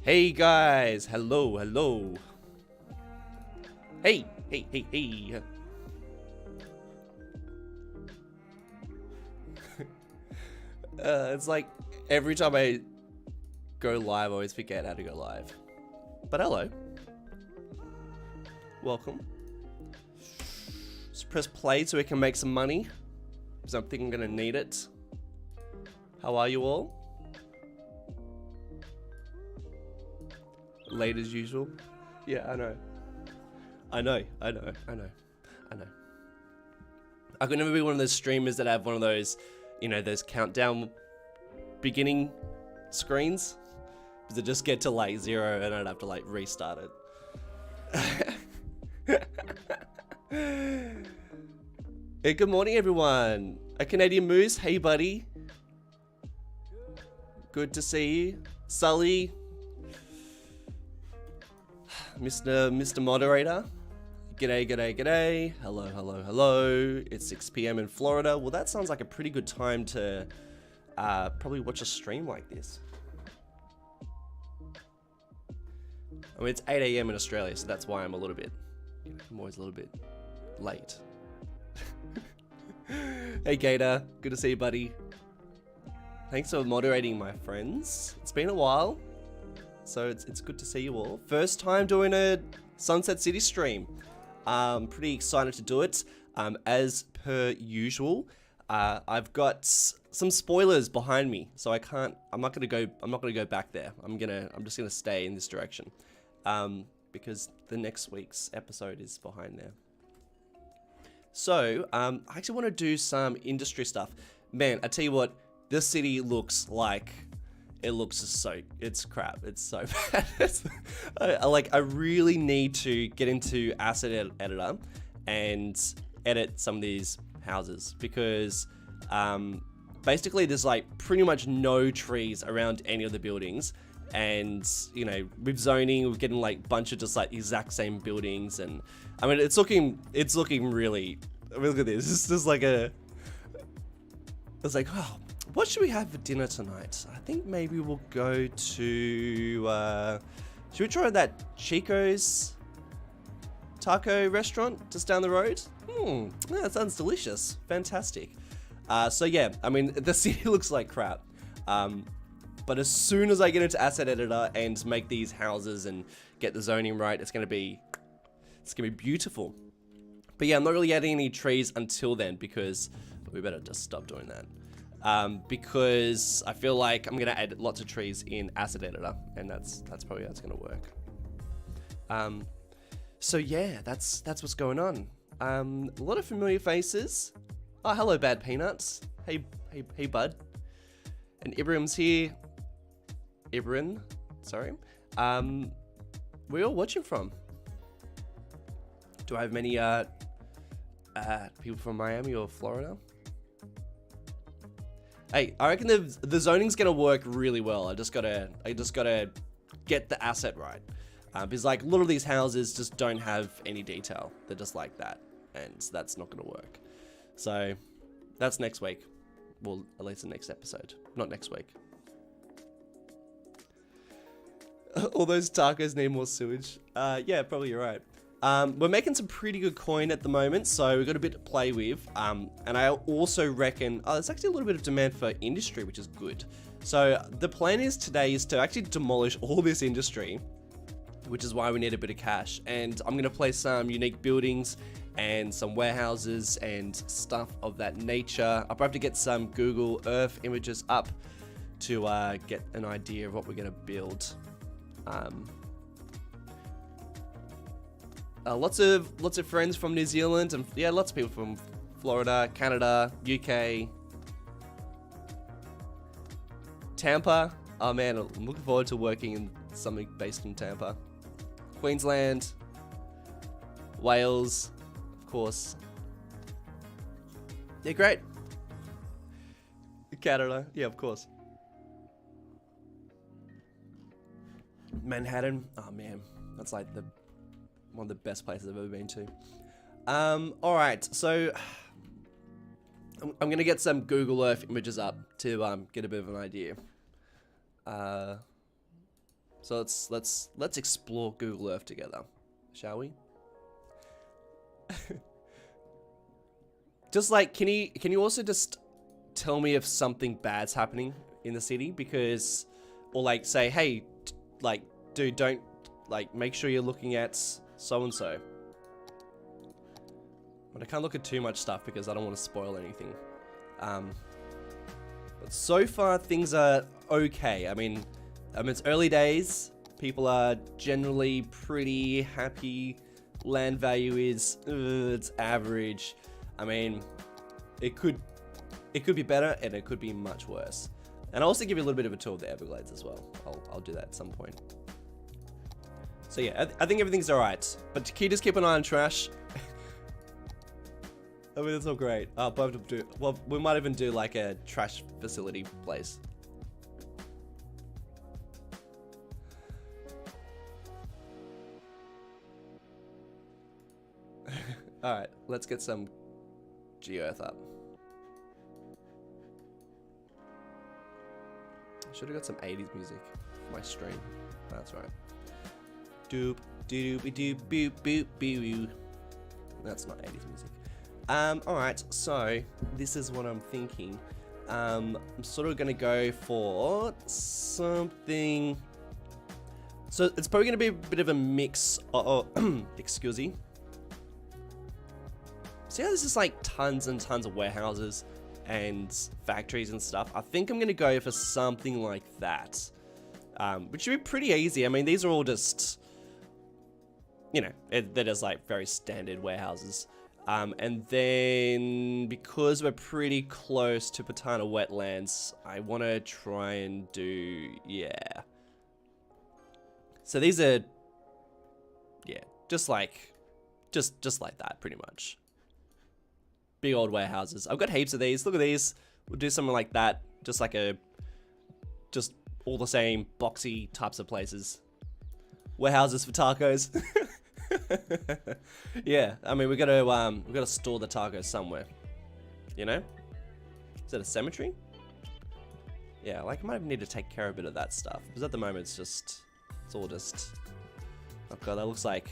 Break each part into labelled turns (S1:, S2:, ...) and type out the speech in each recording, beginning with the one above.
S1: Hey guys, hello. Hey. It's like every time I go live, I always forget how to go live. But hello. Welcome. Let's press play so we can make some money, because I think I'm gonna need it. How are you all? Late as usual. Yeah, I know. I could never be one of those streamers that have one of those, you know, those countdown beginning screens, because I just get to like 0 and I'd have to like restart it. Hey, good morning everyone. A Canadian Moose, hey buddy. Good to see you. Sully. Mr. Moderator. G'day. Hello. It's 6 p.m. in Florida. Well, that sounds like a pretty good time to probably watch a stream like this. I mean, it's 8 a.m. in Australia, so that's why I'm always a little bit late. Hey, Gator. Good to see you, buddy. Thanks for moderating, my friends. It's been a while. So it's good to see you all. First time doing a Sunset City stream. Pretty excited to do it. As per usual, I've got some spoilers behind me, so I'm not gonna go back there. I'm just gonna stay in this direction, because the next week's episode is behind there. So I actually want to do some industry stuff. Man, I tell you what, this city looks like. It's crap. It's so bad. I really need to get into Asset Editor and edit some of these houses, because basically there's like pretty much no trees around any of the buildings, and you know, with zoning we're getting like a bunch of just like exact same buildings, and I mean it's looking really, I mean, look at this. It's just like it's like, oh, what should we have for dinner tonight? I think maybe we'll go to, should we try that Chico's taco restaurant just down the road? Yeah, that sounds delicious. Fantastic. So yeah, I mean, the city looks like crap. But as soon as I get into Asset Editor and make these houses and get the zoning right, it's gonna be beautiful. But yeah, I'm not really adding any trees until then, because we better just stop doing that. Because I feel like I'm gonna add lots of trees in Asset Editor, and that's probably how it's gonna work. So yeah, that's what's going on. A lot of familiar faces. Oh, hello, Bad Peanuts. Hey, bud. And Ibrahim's here. Ibrahim, sorry. Where you all watching from? Do I have many people from Miami or Florida? Hey, I reckon the zoning's gonna work really well. I just gotta get the asset right, because like a lot of these houses just don't have any detail. They're just like that, and that's not gonna work. So that's next week. Well, at least the next episode, not next week. All those tacos need more sewage. Yeah, probably you're right. We're making some pretty good coin at the moment, so we've got a bit to play with. And I also reckon, there's actually a little bit of demand for industry, which is good. So the plan today is to actually demolish all this industry, which is why we need a bit of cash. And I'm gonna place some unique buildings and some warehouses and stuff of that nature. I'll probably have to get some Google Earth images up to get an idea of what we're gonna build. Lots of friends from New Zealand, and yeah, lots of people from Florida, Canada, UK, Tampa. Oh man, I'm looking forward to working in something based in Tampa. Queensland, Wales, of course. Yeah, great. Canada, yeah, of course. Manhattan, oh man, that's like one of the best places I've ever been to. Alright, so I'm gonna get some Google Earth images up to get a bit of an idea. So let's explore Google Earth together, shall we? Just like, can you also just tell me if something bad's happening in the city? Because, or like say, hey, like, dude, don't, like, make sure you're looking at so and so. But I can't look at too much stuff because I don't want to spoil anything. But so far things are okay. I mean, it's early days. People are generally pretty happy. Land value is it's average. I mean, it could be better and it could be much worse. And I'll also give you a little bit of a tour of the Everglades as well. I'll do that at some point. So yeah, I think everything's all right. But can you just keep an eye on trash? I mean, it's all great. Well, we might even do like a trash facility place. All right, let's get some Geo-Earth up. I should have got some 80s music for my stream. That's right. Doop doop doop boop boop boop. That's not 80s music. Alright, so this is what I'm thinking. I'm sort of gonna go for something. So it's probably gonna be a bit of a mix. Excuse me. See how there's just like tons and tons of warehouses and factories and stuff? I think I'm gonna go for something like that, which should be pretty easy. I mean, these are all just, you know, they're just like very standard warehouses. And then because we're pretty close to Patana wetlands, I want to try and do, yeah. So these are, yeah, just like that pretty much. Big old warehouses. I've got heaps of these. Look at these. We'll do something like that. Just like just all the same boxy types of places. Warehouses for tacos. Yeah, I mean we gotta store the tacos somewhere. You know? Is that a cemetery? Yeah, like I might need to take care of a bit of that stuff because at the moment it's all just. Oh god, that looks like.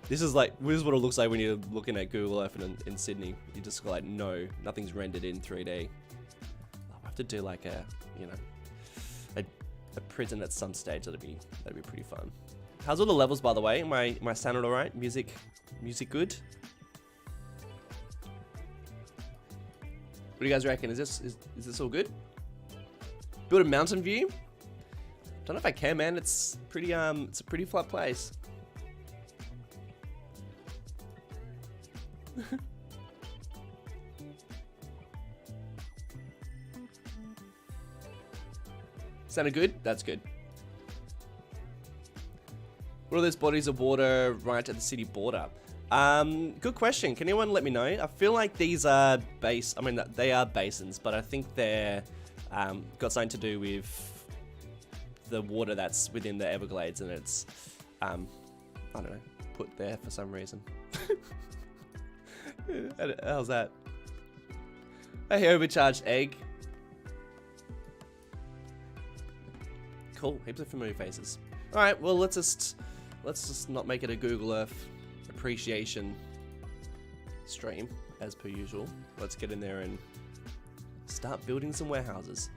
S1: This is what it looks like when you're looking at Google Earth in Sydney. You just go like, no, nothing's rendered in 3D. I'll have to do like a, you know, a prison at some stage. That'd be pretty fun. How's all the levels, by the way? Am I sounding all right? Music good? What do you guys reckon? Is this all good? Build a mountain view? Don't know if I can, man. It's pretty it's a pretty flat place. Sounded good? That's good. What are those bodies of water right at the city border? Good question. Can anyone let me know? I feel like these are they are basins, but I think they're got something to do with the water that's within the Everglades, and it's I don't know, put there for some reason. How's that? Hey, overcharged egg. Cool, heaps of familiar faces. All right, well let's just not make it a Google Earth appreciation stream as per usual. Let's get in there and start building some warehouses.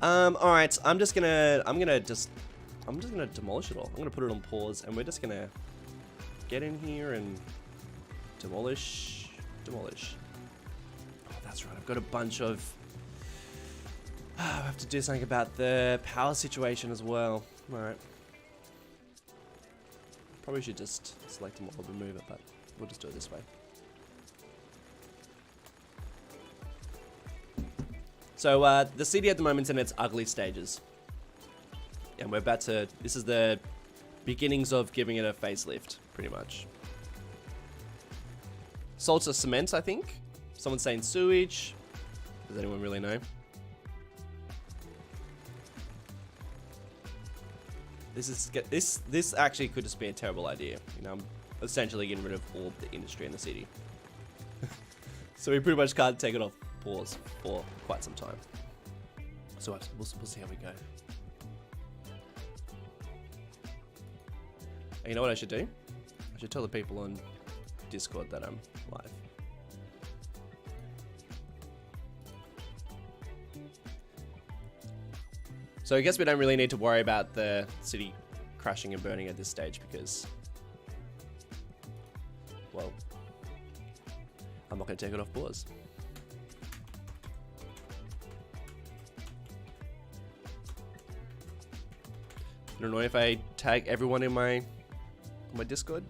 S1: All right, I'm just gonna demolish it all. I'm gonna put it on pause, and we're just gonna get in here and demolish. Oh, that's right. I've got a bunch of. I have to do something about the power situation as well. All right. Probably should just select them all and remove it, but we'll just do it this way. So the city at the moment's in its ugly stages. And we're about to, this is the beginnings of giving it a facelift, pretty much. Salts of cement, I think. Someone's saying sewage. Does anyone really know? This actually could just be a terrible idea. You know, I'm essentially getting rid of all of the industry in the city. So we pretty much can't take it off pause for quite some time. So we'll see how we go. You know what I should do? I should tell the people on Discord that I'm live. So I guess we don't really need to worry about the city crashing and burning at this stage because, well, I'm not going to take it off pause. I don't know if I tag everyone in my Discord.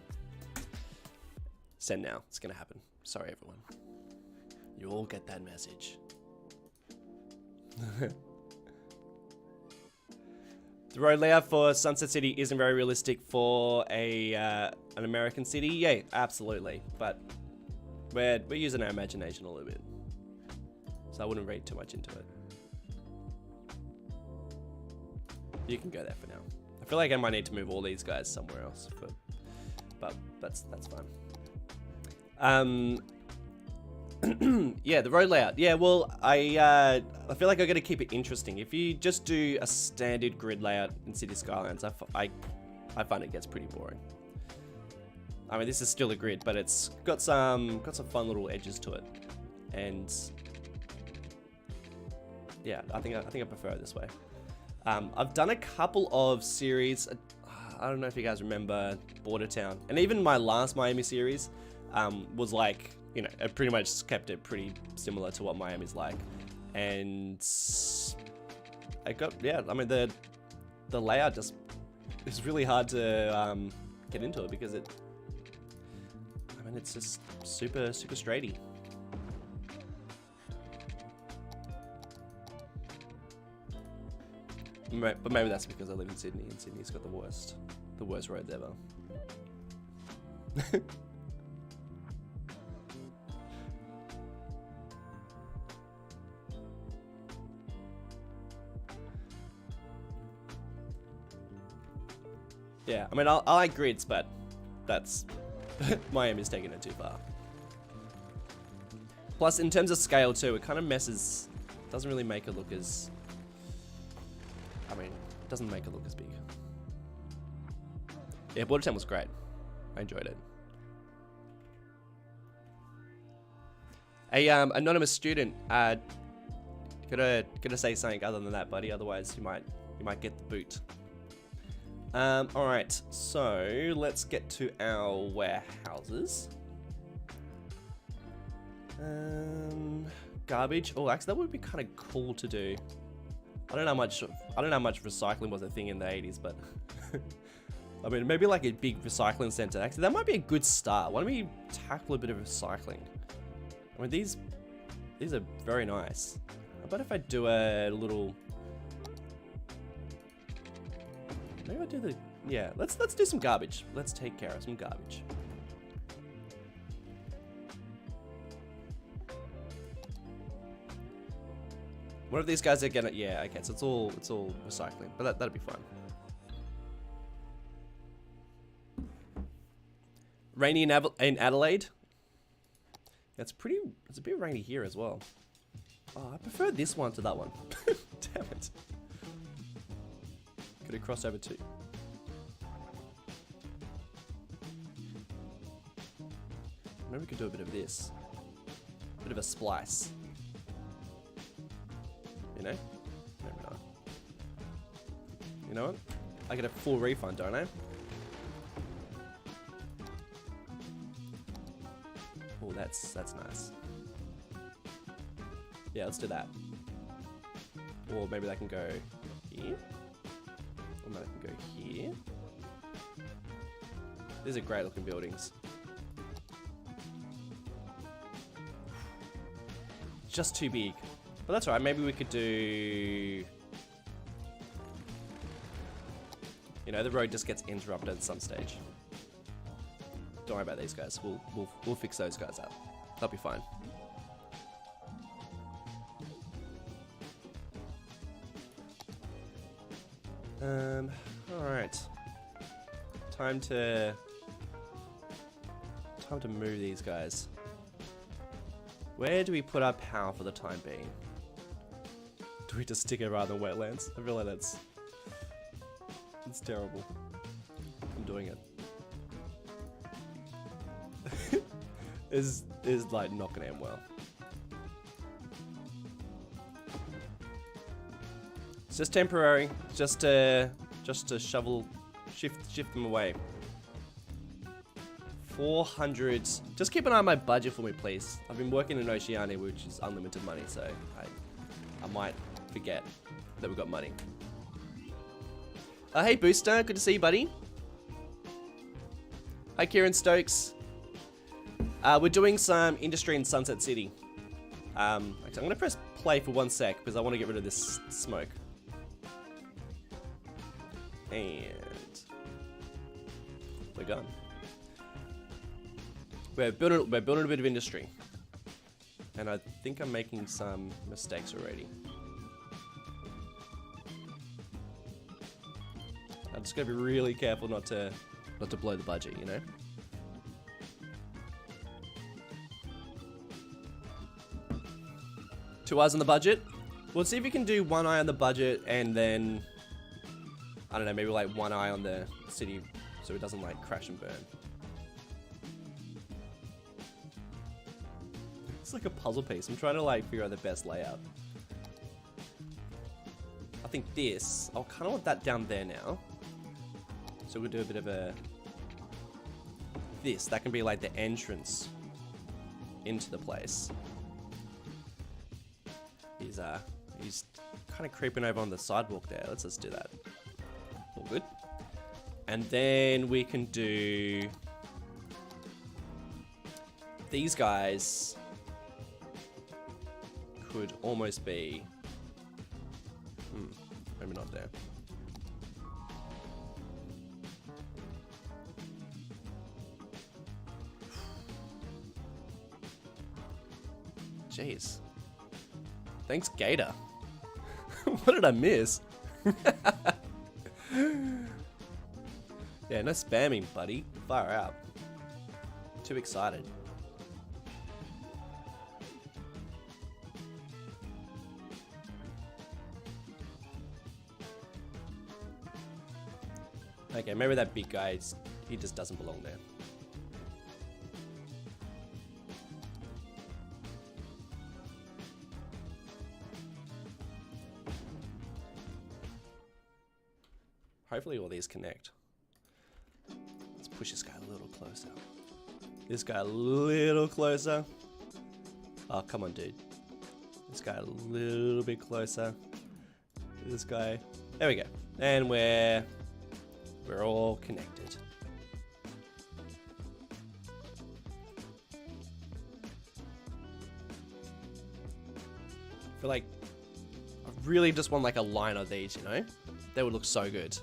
S1: Send now. It's gonna happen. Sorry, everyone. You all get that message. The road layout for Sunset City isn't very realistic for an American city. Yeah, absolutely. But we're using our imagination a little bit, so I wouldn't read too much into it. You can go there for now. I feel like I might need to move all these guys somewhere else, but that's fine. Yeah, the road layout. Yeah, well, I feel like I got to keep it interesting. If you just do a standard grid layout in City Skylines, I find it gets pretty boring. I mean, this is still a grid, but it's got some fun little edges to it, and yeah, I think I prefer it this way. I've done a couple of series. I don't know if you guys remember Border Town, and even my last Miami series was like, you know, it pretty much kept it pretty similar to what Miami's like, and I mean the layout just is really hard to get into it because it's just super straighty. But maybe that's because I live in Sydney, and Sydney's got the worst roads ever. Yeah, I mean, I like grids, but that's Miami's taking it too far. Plus, in terms of scale too, it kind of messes. Doesn't really make it look as. I mean, it doesn't make it look as big. Yeah, Border Town was great. I enjoyed it. A anonymous student, gotta say something other than that, buddy. Otherwise, you might get the boot. All right, so let's get to our warehouses. Garbage. Oh, actually, that would be kind of cool to do. I don't know how much recycling was a thing in the 80s, but I mean, maybe like a big recycling center. Actually, that might be a good start. Why don't we tackle a bit of recycling? I mean, these are very nice. How about if I do a little? Maybe I'll do the. Yeah, let's do some garbage. Let's take care of some garbage. One of these guys are gonna, yeah, okay, so it's all recycling, but that'll be fun. Rainy in Adelaide. It's a bit rainy here as well. Oh, I prefer this one to that one. Damn it. Could have crossed over too. Maybe we could do a bit of this. Bit of a splice. You know? Maybe not. You know what? I get a full refund, don't I? Oh, that's nice. Yeah, let's do that. Or maybe that can go here. Or maybe that can go here. These are great looking buildings. Just too big. But that's all right, maybe we could do... You know, the road just gets interrupted at some stage. Don't worry about these guys. We'll fix those guys up. They'll be fine. All right. Time to move these guys. Where do we put our power for the time being? Do we just stick it rather than wetlands? I feel like that's terrible. I'm doing it. is like not gonna end well. It's just temporary, just to shift them away. 400. Just keep an eye on my budget for me, please. I've been working in Oceania, which is unlimited money, so I might forget that we've got money. Hey Booster, good to see you, buddy. Hi Kieran Stokes. We're doing some industry in Sunset City. Actually, I'm gonna press play for 1 sec because I want to get rid of this smoke. And we're gone. We're building a bit of industry, and I think I'm making some mistakes already. I'm just gonna be really careful not to blow the budget, you know. Two eyes on the budget. We'll see if we can do one eye on the budget and then I don't know, maybe like one eye on the city so it doesn't like crash and burn. It's like a puzzle piece. I'm trying to like figure out the best layout. I think this, I'll kind of want that down there now. So we'll do a bit of a, that can be like the entrance into the place. He's kind of creeping over on the sidewalk there. Let's just do that. All good. And then we can do these guys could almost be maybe not there. Jeez. Thanks, Gator. What did I miss? Yeah, no spamming, buddy. Fire out. Too excited. Okay, maybe that big guy, he just doesn't belong there. Hopefully all these connect. Let's push this guy a little closer. This guy a little closer. Oh, come on, dude. This guy a little bit closer. This guy. There we go. And we're all connected. I feel like I really just want like a line of these, you know? They would look so good.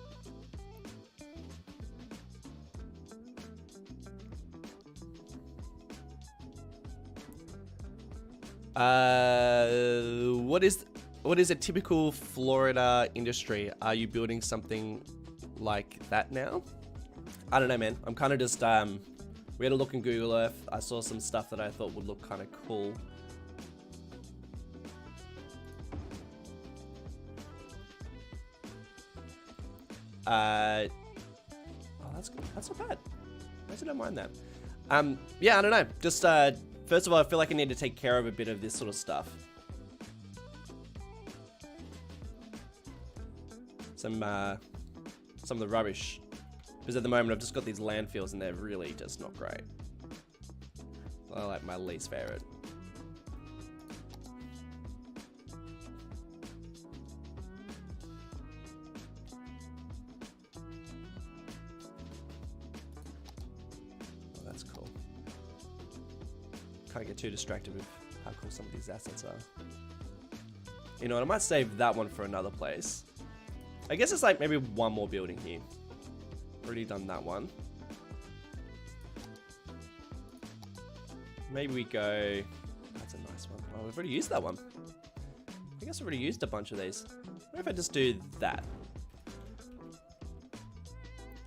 S1: What is a typical Florida industry? Are you building something like that now? I don't know, man. I'm kind of just we had a look in Google Earth. I saw some stuff that I thought would look kind of cool. Oh, that's not bad. I actually don't mind that. Yeah, I don't know. Just first of all, I feel like I need to take care of a bit of this sort of stuff. Some of the rubbish. Because at the moment I've just got these landfills and they're really just not great. I like my least favorite. Oh, that's cool. Can't get too distracted with how cool some of these assets are. You know what, I might save that one for another place. I guess it's like maybe one more building here. Already done that one. Maybe we go... That's a nice one. Oh, we've already used that one. I guess I've already used a bunch of these. What if I just do that?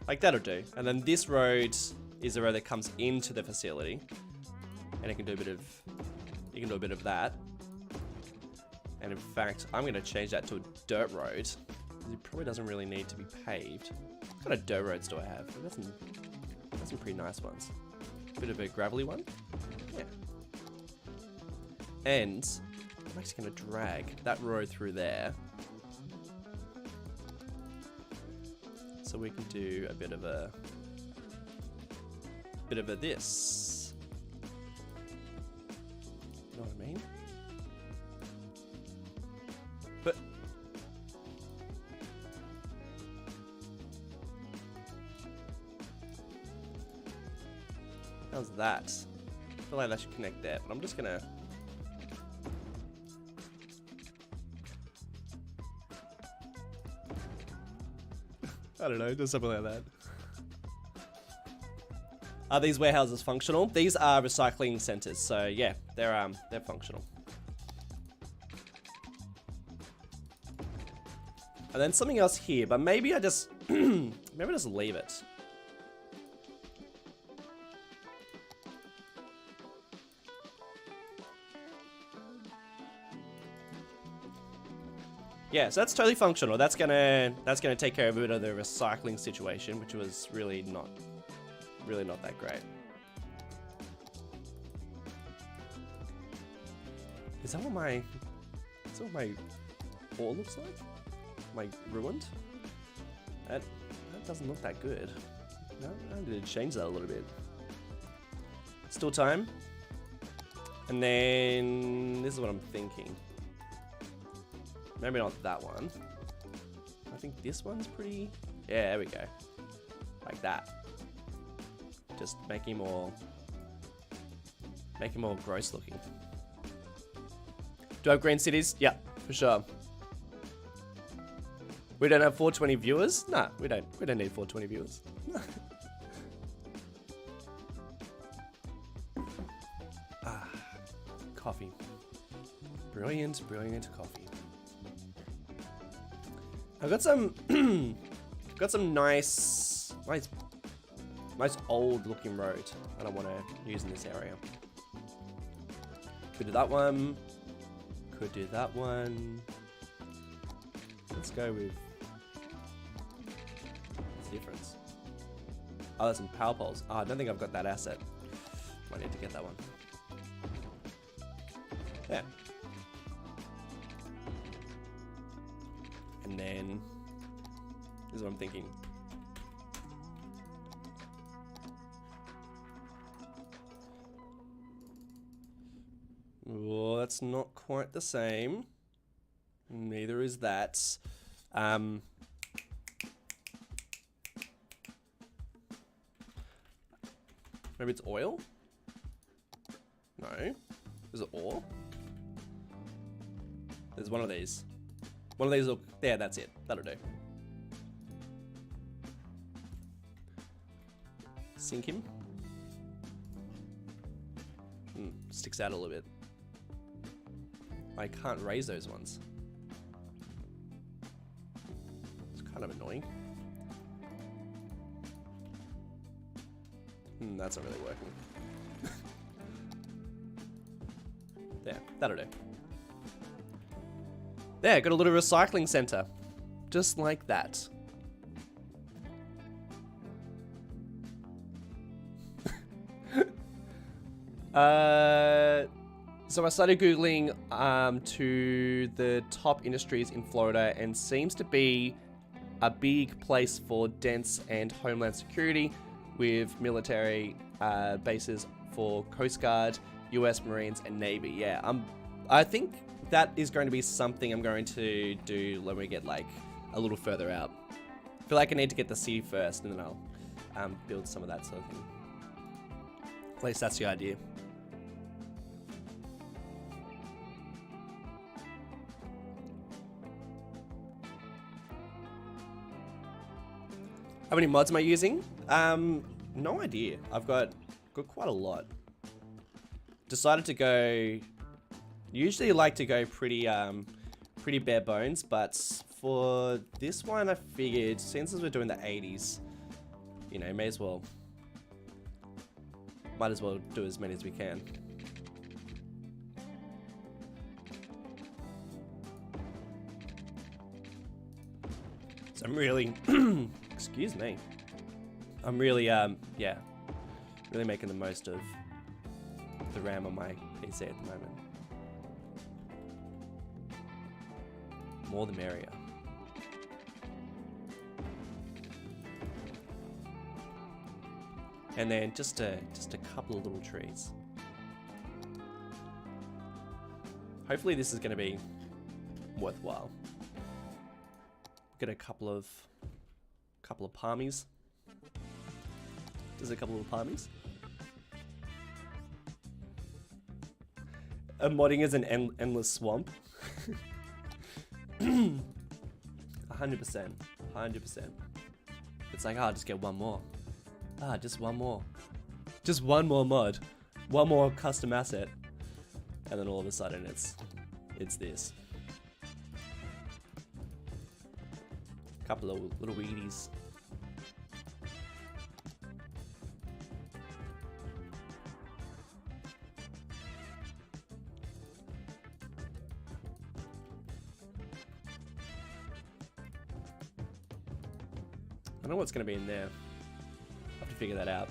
S1: Like that'll do. And then this road is the road that comes into the facility. And it can do a bit of... You can do a bit of that. And in fact, I'm going to change that to a dirt road. It probably doesn't really need to be paved. What kind of dirt roads do I have? I've got some pretty nice ones. Bit of a gravelly one. Yeah. And I'm actually going to drag that road through there. So we can do a bit of a this. You know what I mean? But how's that? I feel like that should connect there, but I'm just gonna I don't know, do something like that. Are these warehouses functional? These are recycling centers, so yeah, they're functional. And then something else here, but maybe I just maybe I just leave it. Yeah, so that's totally functional. That's gonna take care of a bit of the recycling situation, which was really not that great. Is that what my wall looks like? Am I ruined? That doesn't look that good. No, I need to change that a little bit. Still time. And then this is what I'm thinking. Maybe not that one. I think this one's pretty... Yeah, there we go. Like that. Just making more gross looking. Do I have green cities? Yeah, for sure. We don't have 420 viewers? Nah, we don't need 420 viewers. Coffee. Brilliant, brilliant coffee. I've got some nice old looking road that I want to use in this area. Could do that one. Could do that one. Let's go with... What's the difference? Oh, there's some power poles. Oh, I don't think I've got that asset. Might need to get that one. Yeah. And then, this is what I'm thinking. Well, that's not quite the same. Neither is that. Maybe it's oil? No. Is it ore? There's one of these. One of these will... There, that's it. That'll do. Sink him. Sticks out a little bit. I can't raise those ones. It's kind of annoying. That's not really working. There, that'll do. There, got a little recycling center. Just like that. So I started Googling to the top industries in Florida, and seems to be a big place for dense and homeland security, with military bases for Coast Guard, US Marines, and Navy. Yeah, I think that is going to be something I'm going to do when we get like a little further out. I feel like I need to get the city first, and then I'll build some of that sort of thing. At least that's the idea. How many mods am I using? No idea. I've got quite a lot. Decided to go... Usually like to go pretty bare bones, but for this one I figured, since we're doing the 80s, you know, might as well do as many as we can. So I'm really, excuse me. I'm really, yeah, Really making the most of the RAM on my PC at the moment. More the merrier. And then just a couple of little trees. Hopefully this is going to be worthwhile. Get a couple of palmies. Just a couple of palmies. Modding is an endless swamp. 100%. 100%. It's like, just get one more. Just one more. Just one more mod. One more custom asset. And then all of a sudden it's this. Couple of little weedies. I don't know what's going to be in there. I'll have to figure that out.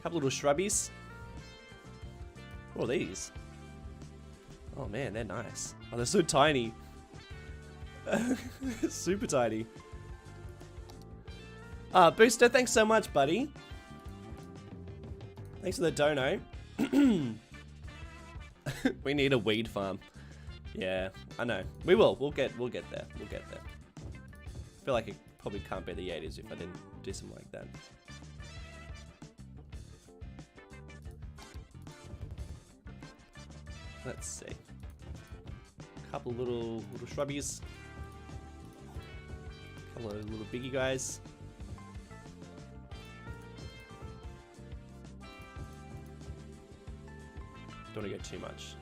S1: Couple little shrubbies. What are these? Oh man, they're nice. Oh, they're so tiny. Super tiny. Booster, thanks so much, buddy. Thanks for the dono. We need a weed farm. Yeah, I know. We will. We'll get there. We'll get there. I feel like it probably can't be the 80s if I didn't do something like that. Let's see. Couple little shrubbies. Couple of little biggie guys. Don't want to go too much.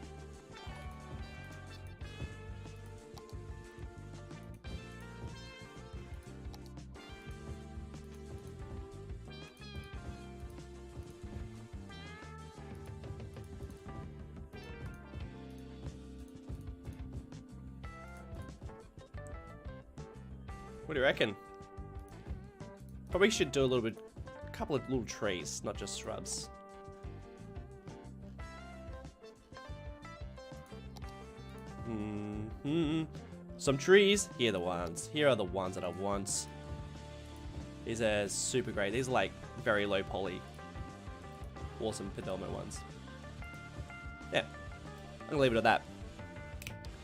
S1: What do you reckon? Probably should do a couple of little trees, not just shrubs. Some trees. Here are the ones. Here are the ones that I want. These are super great. These are like very low poly. Awesome Fidelmo ones. Yeah. I'm gonna leave it at that.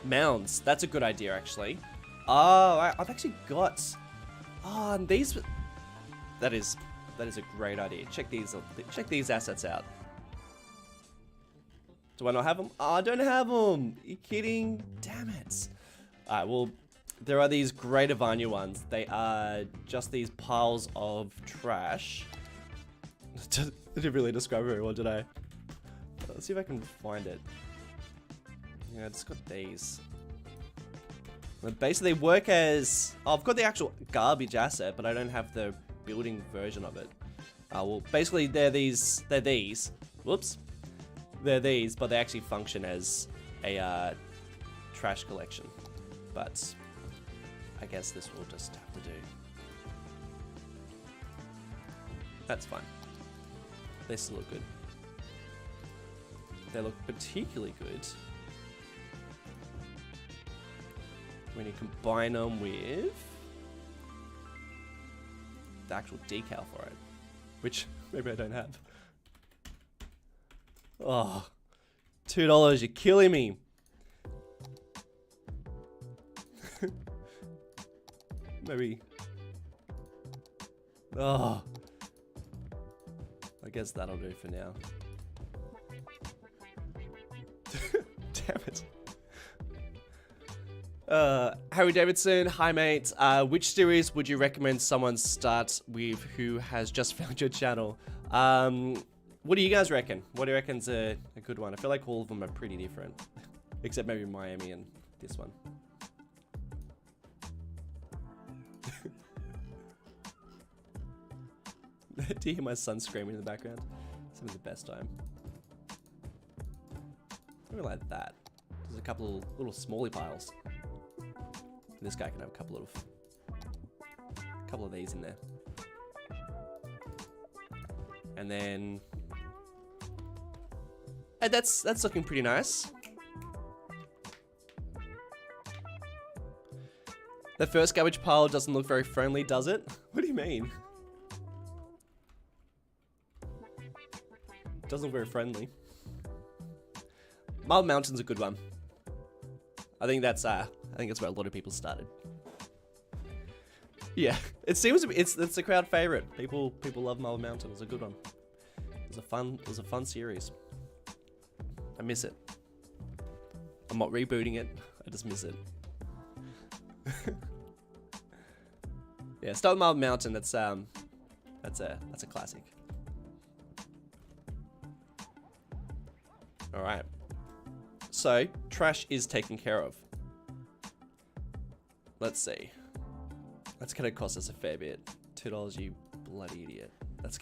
S1: Mounds. That's a good idea, actually. Oh, I've actually got... Oh, and these... That is a great idea. Check these assets out. Do I not have them? Oh, I don't have them. Are you kidding? Damn it. Alright, well, there are these great Avanya ones. They are just these piles of trash. I didn't really describe very well, did I? Let's see if I can find it. Yeah, I just got these. Basically, they work as... Oh, I've got the actual garbage asset, but I don't have the building version of it. Well, basically, they're these. Whoops. They're these, but they actually function as a trash collection. But I guess this will just have to do. That's fine. They still look good. They look particularly good when you combine them with the actual decal for it, which maybe I don't have. Oh, $2, you're killing me. Maybe. Oh, I guess that'll do for now. Damn it. Harry Davidson, hi mate. Which series would you recommend someone start with who has just found your channel? What do you guys reckon? What do you reckon's a good one? I feel like all of them are pretty different. Except maybe Miami and this one. Do you hear my son screaming in the background? It's having the best time. Something like that. There's a couple of little smally piles. This guy can have a couple of these in there. And then... Hey, that's looking pretty nice. The first garbage pile doesn't look very friendly, does it? What do you mean? Doesn't look very friendly. Marble Mountain's a good one. I think that's where a lot of people started. Yeah, it seems to be, it's the crowd favorite. People love Marble Mountain. It's a good one. It was a fun series. I miss it. I'm not rebooting it. I just miss it. Yeah, start with Marble Mountain. That's a classic. All right. So trash is taken care of. Let's see. That's gonna cost us a fair bit. $2, you bloody idiot. That's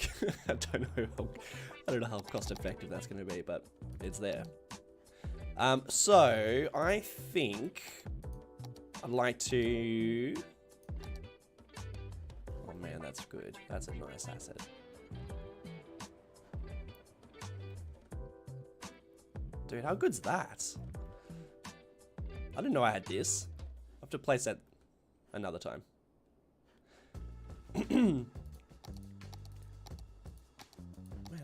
S1: I don't know how cost effective that's gonna be, but it's there. So I think I'd like to. Oh man, that's good. That's a nice asset. Dude, how good's that? I didn't know I had this. I have to place that another time. Man,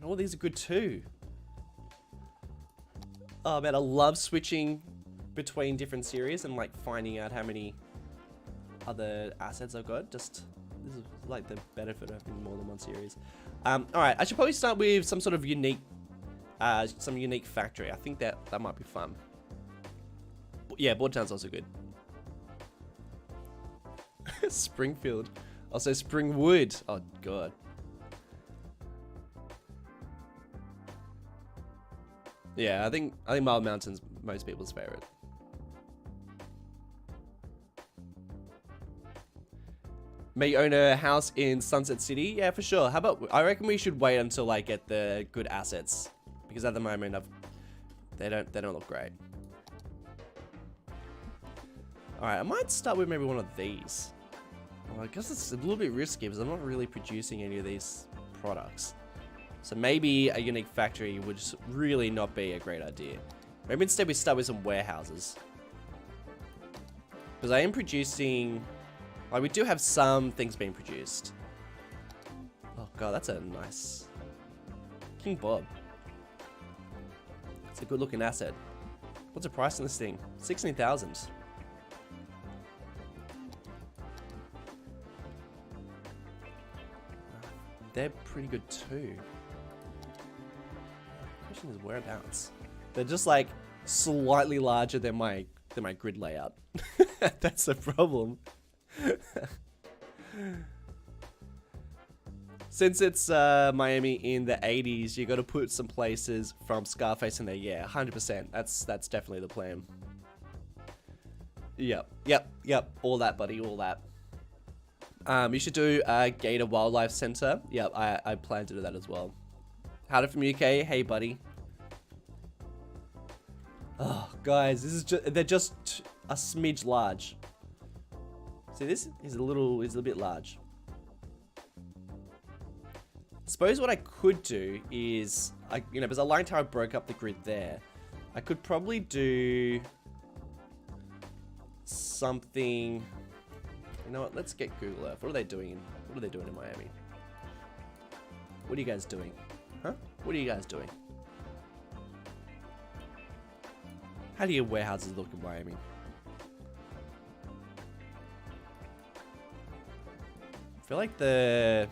S1: all these are good too. Oh man, I love switching between different series and like finding out how many other assets I've got. Just, this is like the benefit of having more than one series. Alright, I should probably start with some sort of unique factory. I think that might be fun. Yeah, Bordertown's also good. Springfield. Also Springwood. Oh god. Yeah, I think Marble Mountain's most people's favorite. May own a house in Sunset City? Yeah, for sure. How about, I reckon we should wait until I get the good assets. Because at the moment they don't look great. Alright, I might start with maybe one of these. Well, I guess it's a little bit risky because I'm not really producing any of these products. So maybe a unique factory would just really not be a great idea. Maybe instead we start with some warehouses. Because I am producing... Like, we do have some things being produced. Oh god, that's a nice... King Bob. It's a good looking asset. What's the price on this thing? 16,000. They're pretty good too. The question is whereabouts. They're just like slightly larger than my grid layout. That's the problem. Since it's Miami in the 80s, you got to put some places from Scarface in there. Yeah, 100%. That's definitely the plan. Yep. All that, buddy. All that. You should do a Gator Wildlife Center. Yep, I plan to do that as well. Howdy from UK. Hey, buddy. Oh, guys, this is they're just a smidge large. See, this is a little bit large. Suppose what I could do is, because I liked how I broke up the grid there. I could probably do something. You know what? Let's get Google Earth. What are they doing in Miami? What are you guys doing? Huh? What are you guys doing? How do your warehouses look in Miami? I feel like the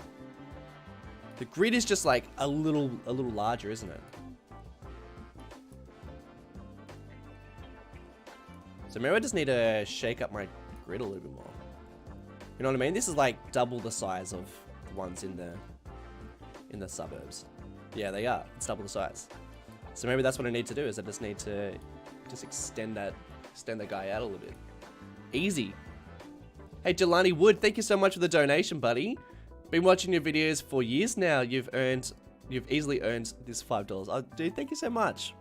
S1: grid is just like a little larger, isn't it? So maybe I just need to shake up my grid a little bit more. You know what I mean? This is like double the size of the ones in the suburbs. Yeah, they are. It's double the size. So maybe that's what I need to do. Is I just need to extend that guy out a little bit. Easy. Hey, Jelani Wood, thank you so much for the donation, buddy. Been watching your videos for years now. You've easily earned this $5. Oh, dude, thank you so much.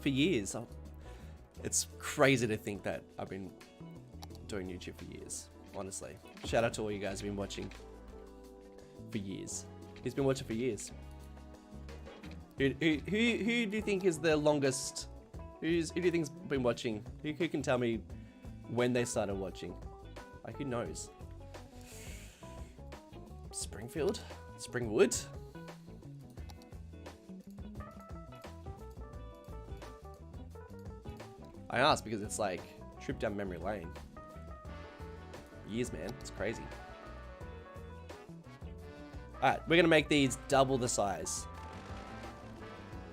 S1: For years. It's crazy to think that I've been doing YouTube for years. Honestly. Shout out to all you guys who've been watching for years. He's been watching for years. Who do you think is the longest? Who do you think's been watching? Who can tell me when they started watching? Like, who knows? Springfield? Springwood? I asked because it's like trip down memory lane. Years, man. It's crazy. Alright, we're gonna make these double the size.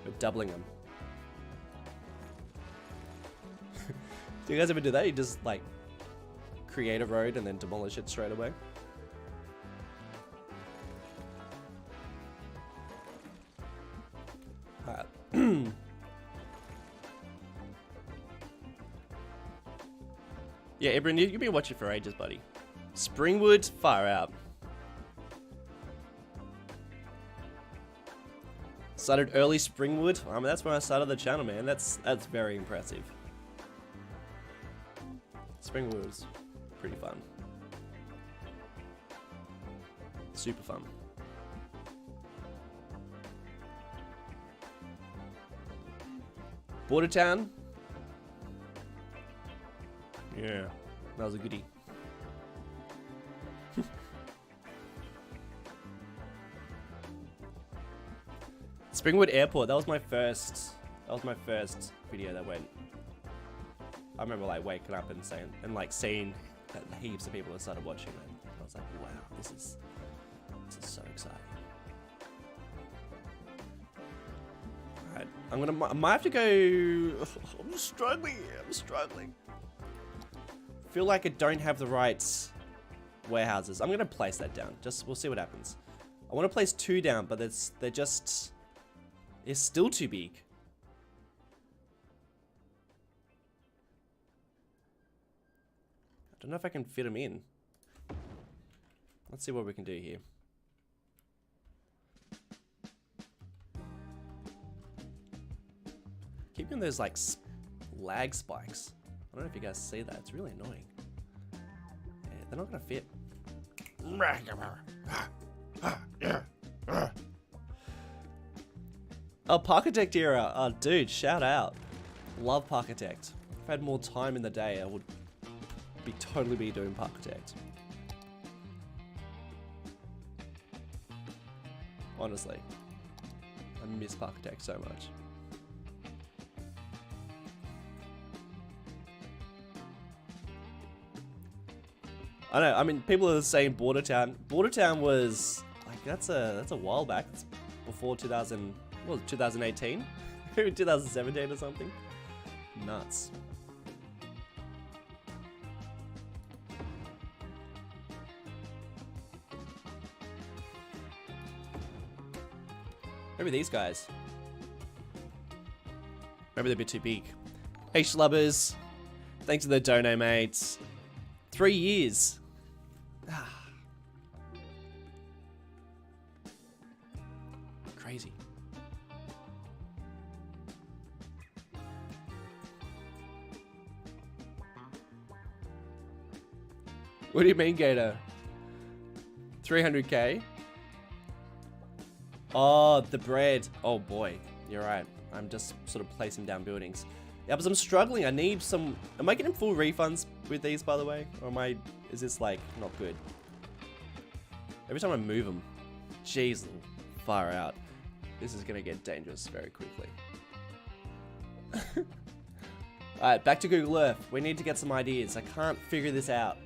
S1: We're doubling them. Do you guys ever do that? You just like create a road and then demolish it straight away? Alright. Yeah, Ibram, you've been watching for ages, buddy. Springwood, far out. Started early Springwood. I mean, that's when I started the channel, man. That's very impressive. Springwood was pretty fun. Super fun. Bordertown. Yeah, that was a goodie. Springwood Airport, that was my first video that went. I remember like waking up and saying, and like seeing that heaps of people that started watching it. I was like, wow, this is so exciting. Alright, I might have to go. I'm struggling here, I'm struggling. Feel like I don't have the right warehouses. I'm gonna place that down. We'll see what happens. I want to place 2 down, but it's still too big. I don't know if I can fit them in. Let's see what we can do here. Keep getting those like lag spikes. I don't know if you guys see that. It's really annoying. Yeah, they're not gonna fit. Oh, Parkitect era. Oh, dude, shout out. Love Parkitect. If I had more time in the day, I would totally be doing Parkitect. Honestly. I miss Parkitect so much. I know, I mean, people are saying Bordertown. Bordertown was, like, that's a while back. It's before 2000, what was it, 2018? 2017 or something? Nuts. Maybe these guys. Maybe they're a bit too big. Hey, Schlubbers. Thanks for the dono, mates. 3 years. Crazy. What do you mean, Gator? 300k? Oh, the bread. Oh boy, you're right. I'm just sort of placing down buildings. Yeah, but I'm struggling. I need some. Am I getting full refunds with these, by the way? Or is this like not good? Every time I move them, jeez, far out. This is gonna get dangerous very quickly. Alright, back to Google Earth. We need to get some ideas. I can't figure this out.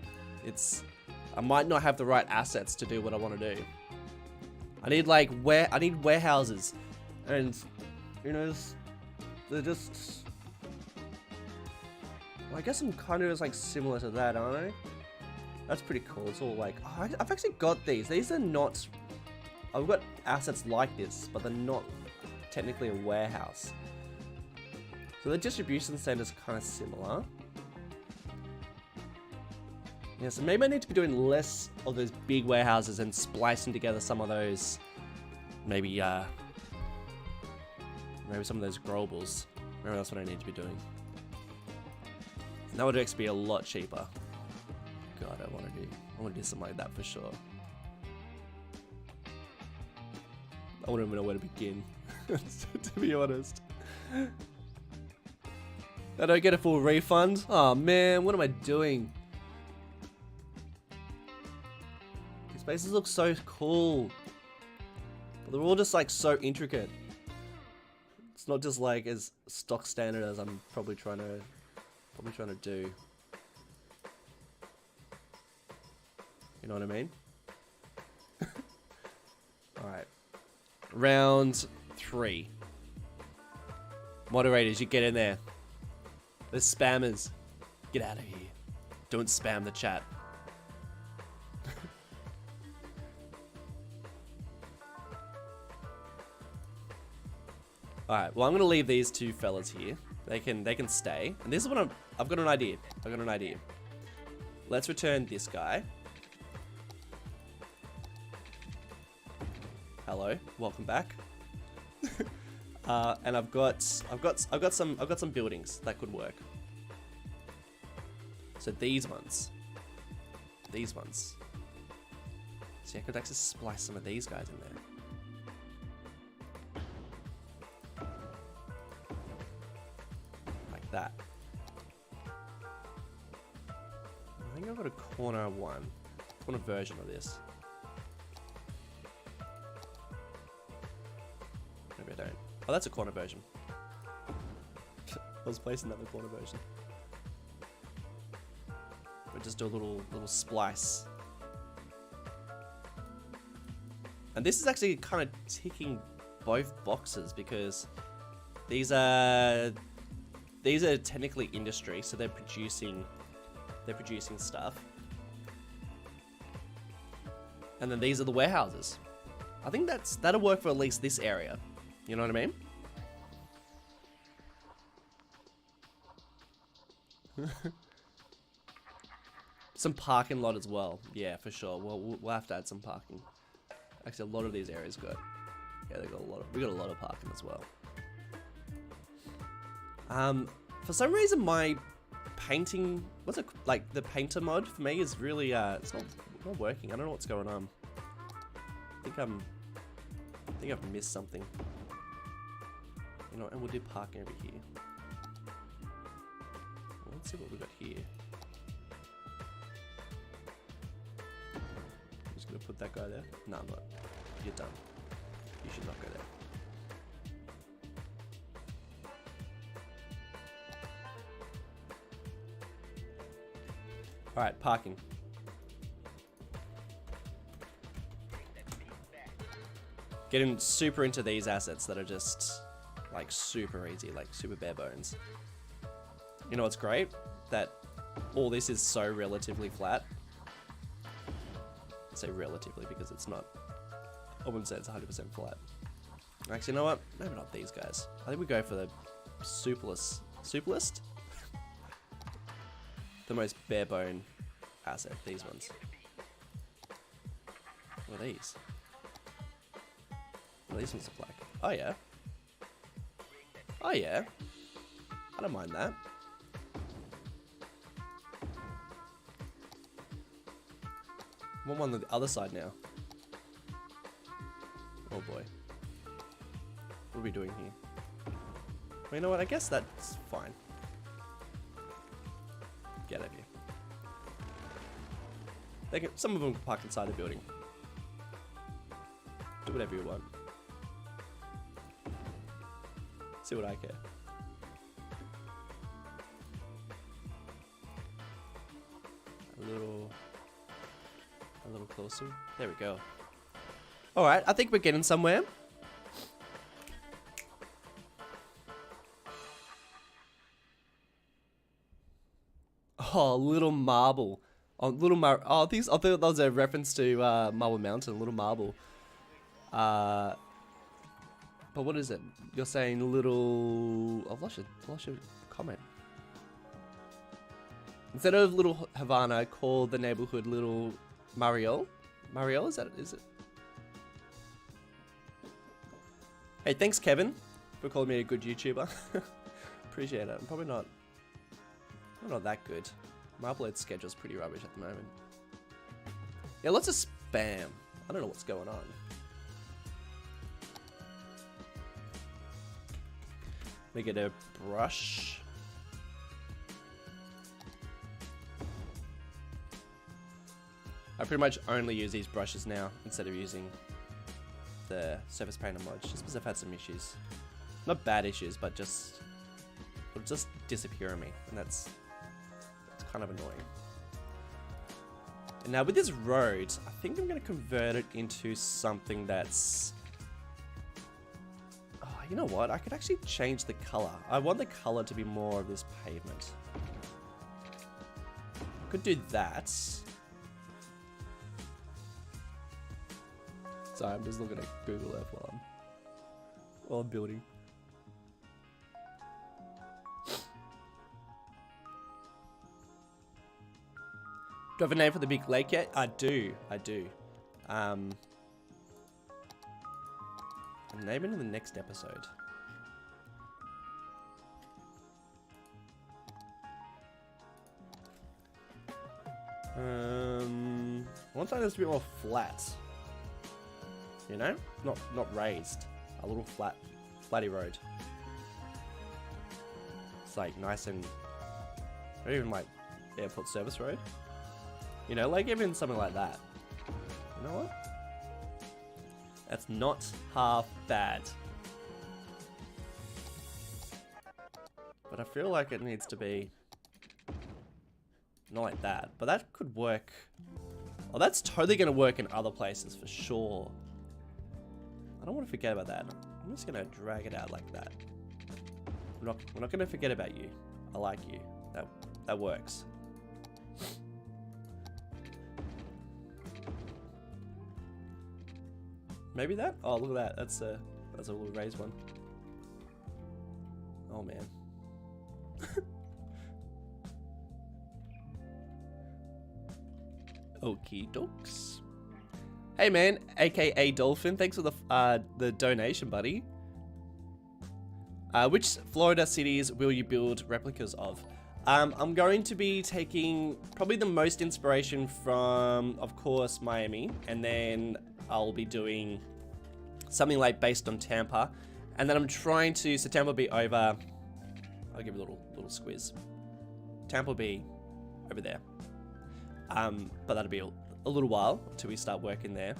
S1: I might not have the right assets to do what I want to do. I need I need warehouses, and you know, they're just. Well, I guess I'm kind of just like similar to that, aren't I? That's pretty cool. It's all like, oh, I've actually got these. These are not. I've got assets like this, but they're not technically a warehouse. So the distribution center is kind of similar. Yeah, so maybe I need to be doing less of those big warehouses and splicing together some of those, maybe some of those growables. Maybe that's what I need to be doing. And that would actually be a lot cheaper. God, I want to do something like that for sure. I wouldn't even know where to begin, to be honest. I don't get a full refund. Oh man, what am I doing? These spaces look so cool. But they're all just like so intricate. It's not just like as stock standard as I'm probably trying to do. You know what I mean? Alright. Round 3. Moderators, you get in there. The spammers, get out of here. Don't spam the chat. Alright, well I'm gonna leave these two fellas here. They can stay. And this is what I've got an idea. Let's return this guy. Hello, welcome back. And I've got some buildings that could work. So these ones. See, I could actually splice some of these guys in there. Like that. I think I've got a corner version of this. Maybe I don't. Oh, that's a corner version. I was placing that in the corner version. We'll just do a little splice. And this is actually kind of ticking both boxes because these are technically industry, so they're producing stuff. And then these are the warehouses. I think that'll work for at least this area. You know what I mean? Some parking lot as well. Yeah, for sure. We'll have to add some parking. Actually, a lot of these areas got. Yeah, they got a lot. We got a lot of parking as well. For some reason, my painting, the painter mod for me is really it's not working. I don't know what's going on. I think I've missed something. You know, and we'll do parking over here. Let's see what we got here. I'm just gonna put that guy there. No, I'm not. You're done. You should not go there. Alright, parking. Getting super into these assets that are just like super easy, like super bare bones. You know what's great? That all this is so relatively flat. I say relatively because it's not. I wouldn't say it's 100% flat. Actually, you know what? Maybe not these guys. I think we go for the superless. The most bare bone asset. These ones. What are these? Well, these ones are black. Oh yeah. Oh yeah. I don't mind that. One on the other side now. Oh boy. What are we doing here? Well, you know what? I guess that's fine. Get out of here. Some of them can park inside the building. Do whatever you want. See what I care. A little closer. There we go. Alright, I think we're getting somewhere. Oh, little marble. Oh, oh, I thought that was a reference to Marble Mountain, Little Marble. But what is it? You're saying little... I've lost your comment. Instead of Little Havana, call the neighborhood Little Mariel? Mariel, is it? Hey, thanks Kevin for calling me a good YouTuber. Appreciate it. I'm probably not that good. My upload schedule's pretty rubbish at the moment. Yeah, lots of spam. I don't know what's going on. Make it a brush. I pretty much only use these brushes now instead of using the surface painter mod, just because I've had some issues. Not bad issues, but just it'll just disappear on me, and it's kind of annoying. And now with this road, I think I'm going to convert it into something that's... Oh, you know what? I could actually change the color. I want the color to be more of this pavement. I could do that. Sorry, I'm just looking at Google Earth while I'm building. Do I have a name for the big lake yet? I do. I'm naming it in the next episode. I want something that's a bit more flat. You know? Not raised. A little flatty road. It's like nice and... Or even like airport service road. You know, like even something like that. You know what? That's not half bad. But I feel like it needs to be not like that. But that could work. Oh, that's totally going to work in other places for sure. I don't want to forget about that. I'm just going to drag it out like that. We're not going to forget about you. I like you. That works. Maybe that? Oh, look at that. That's a little raised one. Oh, man. Okie dokes. Hey, man. AKA Dolphin. Thanks for the donation, buddy. Which Florida cities will you build replicas of? I'm going to be taking probably the most inspiration from, of course, Miami. And then I'll be doing something like based on Tampa. And then I'm trying to, so Tampa will be over, I'll give you a little squiz. Tampa will be over there. But that'll be a little while until we start working there.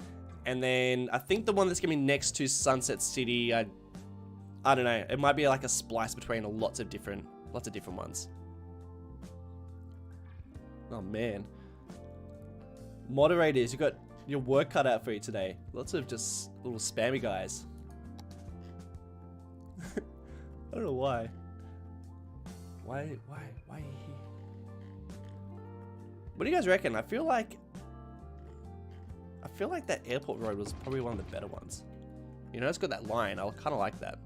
S1: And then I think the one that's gonna be next to Sunset City, I don't know, it might be like a splice between lots of different ones. Oh man. Moderators, you got your work cut out for you today. Lots of just little spammy guys. I don't know why. Why are you here? What do you guys reckon? I feel like that airport road was probably one of the better ones. You know, it's got that line. I kind of like that.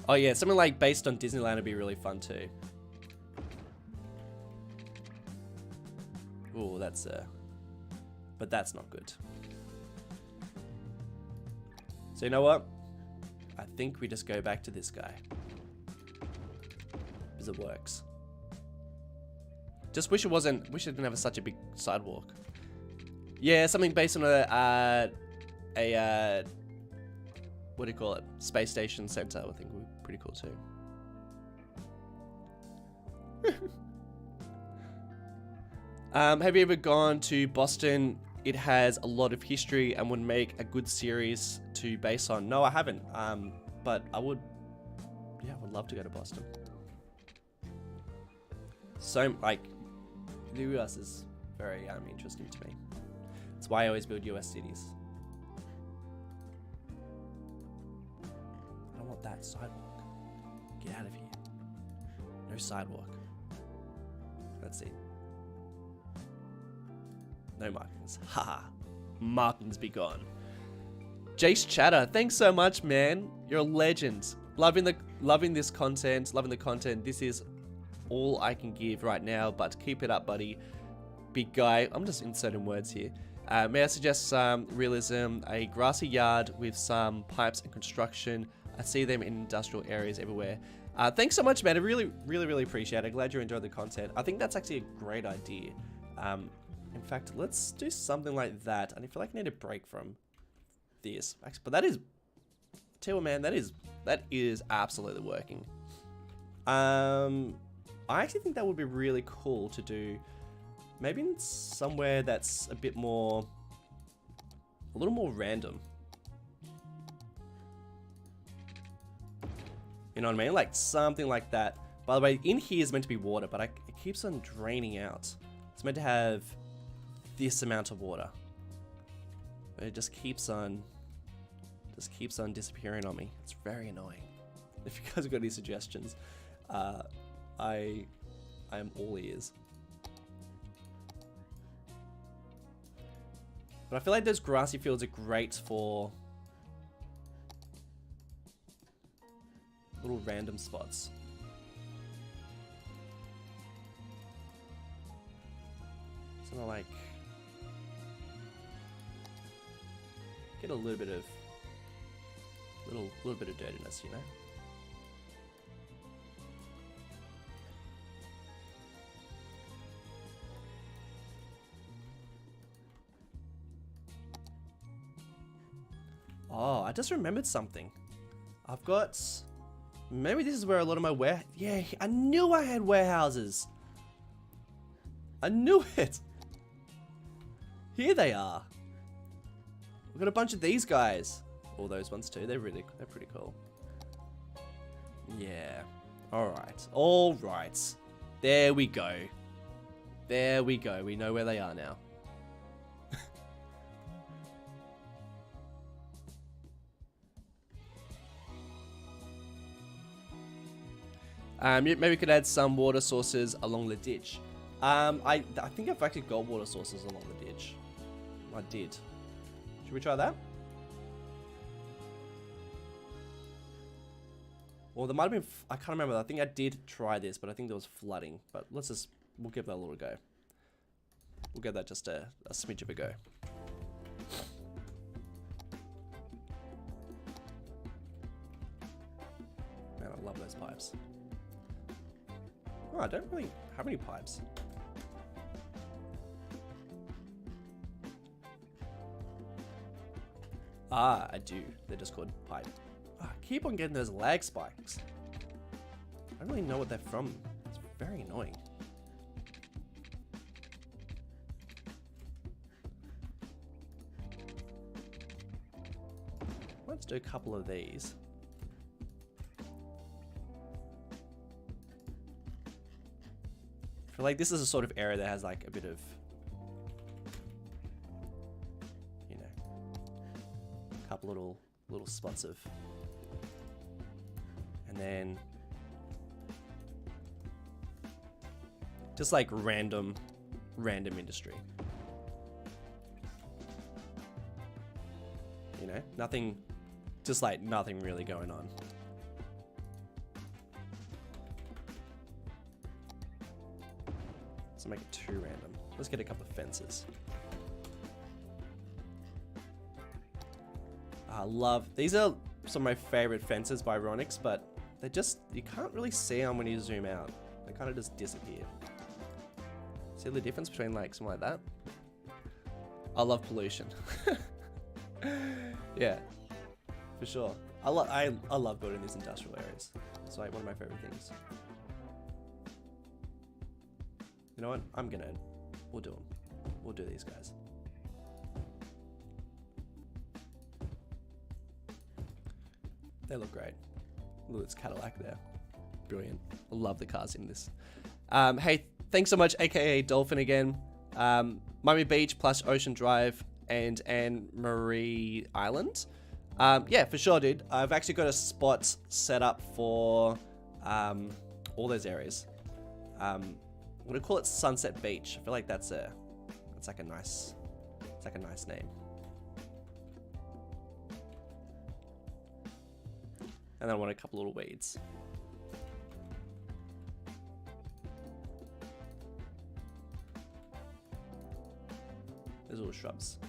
S1: Oh yeah, something like based on Disneyland would be really fun too. Ooh, but that's not good. So you know what? I think we just go back to this guy. Because it works. Just wish it didn't have such a big sidewalk. Yeah, something based on a what do you call it? Space station center, I think would be pretty cool too. Have you ever gone to Boston? It has a lot of history and would make a good series to base on. No, I haven't. But I would love to go to Boston. So, like, the US is very interesting to me. That's why I always build US cities. I don't want that sidewalk. Get out of here. No sidewalk. Let's see. No markings. Haha. Markings be gone. Jace Chatter, thanks so much, man. You're a legend. Loving this content. Loving the content. This is all I can give right now, but keep it up, buddy. Big guy. I'm just inserting words here. May I suggest some realism? A grassy yard with some pipes and construction. I see them in industrial areas everywhere. Thanks so much, man. I really appreciate it. Glad you enjoyed the content. I think that's actually a great idea. In fact, let's do something like that. And I feel like I need a break from this. But that is tell you what, man, that is absolutely working. I actually think that would be really cool to do, maybe in somewhere that's a little more random. You know what I mean? Like something like that. By the way, in here is meant to be water, but it keeps on draining out. It's meant to have this amount of water. But it just keeps on disappearing on me. It's very annoying. If you guys have got any suggestions, I am all ears. But I feel like those grassy fields are great for little random spots. So I like get a little bit of dirtiness, you know. Oh, I just remembered something. I've got... Maybe this is where a lot of my yeah, I knew I had warehouses. I knew it. Here they are. We've got a bunch of these guys. All those ones too. They're pretty cool. Yeah. Alright. Alright. There we go. There we go. We know where they are now. Maybe we could add some water sources along the ditch. I think I've actually got water sources along the ditch. I did. Should we try that? Well, there might have been... I can't remember. I think I did try this, but I think there was flooding. But we'll give that a little go. We'll give that just a smidge of a go. Man, I love those pipes. Oh, I don't really have any pipes. Ah, I do. They're just called pipe. Oh, I keep on getting those lag spikes. I don't really know what they're from. It's very annoying. Let's do a couple of these. I feel like this is a sort of area that has like a bit of, you know, a couple little spots of, and then just like random industry. You know, nothing, just like nothing really going on. Make it too random. Let's get a couple of fences. I love these. Are some of my favorite fences by Ronix, but they just, you can't really see them when you zoom out. They kind of just disappear. See the difference between like something like that? I love pollution. Yeah, for sure. I love building these industrial areas. It's like one of my favorite things. You know what? We'll do them. We'll do these guys. They look great. Look at this Cadillac there. Brilliant. I love the cars in this. Hey, thanks so much, aka Dolphin again. Miami Beach plus Ocean Drive and Anne Marie Island. Yeah, for sure, dude. I've actually got a spot set up for all those areas. I'm gonna call it Sunset Beach. I feel like that's like a nice name. And then I want a couple little weeds. There's little shrubs.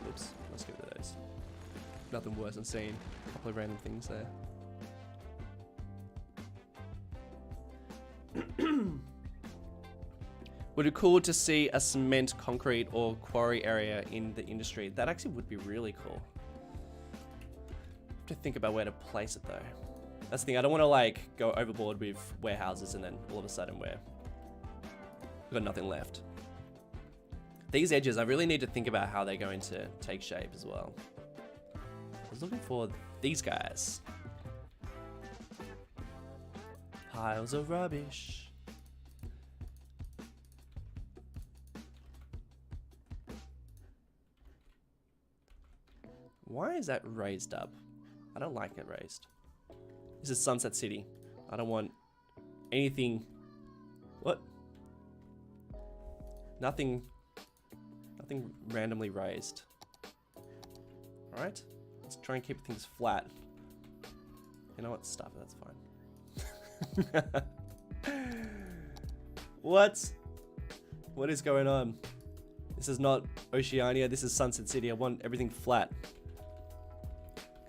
S1: Oops, let's get rid of those. Nothing worse than seeing a couple of random things there. Would it be cool to see a cement, concrete, or quarry area in the industry? That actually would be really cool. have to think about where to place it though. That's the thing. I don't want to like go overboard with warehouses and then all of a sudden we've got nothing left. These edges, I really need to think about how they're going to take shape as well. I was looking for these guys. Piles of rubbish. Why is that raised up? I don't like it raised. This is Sunset City. I don't want anything. What? Nothing randomly raised. Alright? Let's try and keep things flat. You know what? Stuff it, that's fine. What? What is going on? This is not Oceania, this is Sunset City. I want everything flat.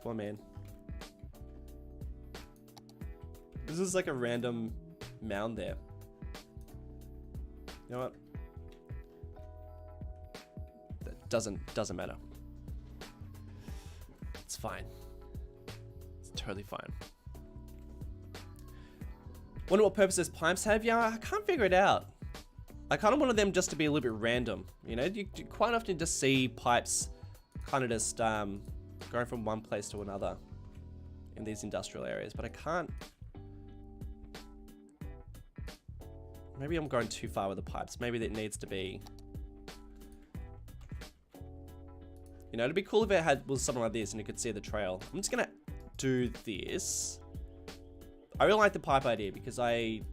S1: Come on, man. This is like a random mound there. You know what? That doesn't matter. It's fine. It's totally fine. Wonder what purpose those pipes have? Yeah, I can't figure it out. I kind of wanted them just to be a little bit random. You know, you quite often just see pipes kind of just going from one place to another in these industrial areas, but I can't. Maybe I'm going too far with the pipes. Maybe it needs to be. You know, it'd be cool if it was something like this and you could see the trail. I'm just gonna do this. I really like the pipe idea because you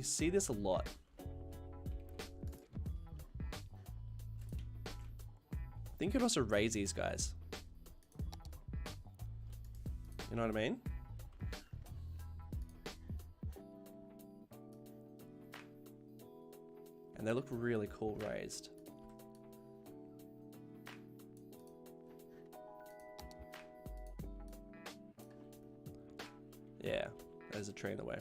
S1: see this a lot. I think you could also raise these guys. You know what I mean? And they look really cool raised. Yeah, there's a tree in the way.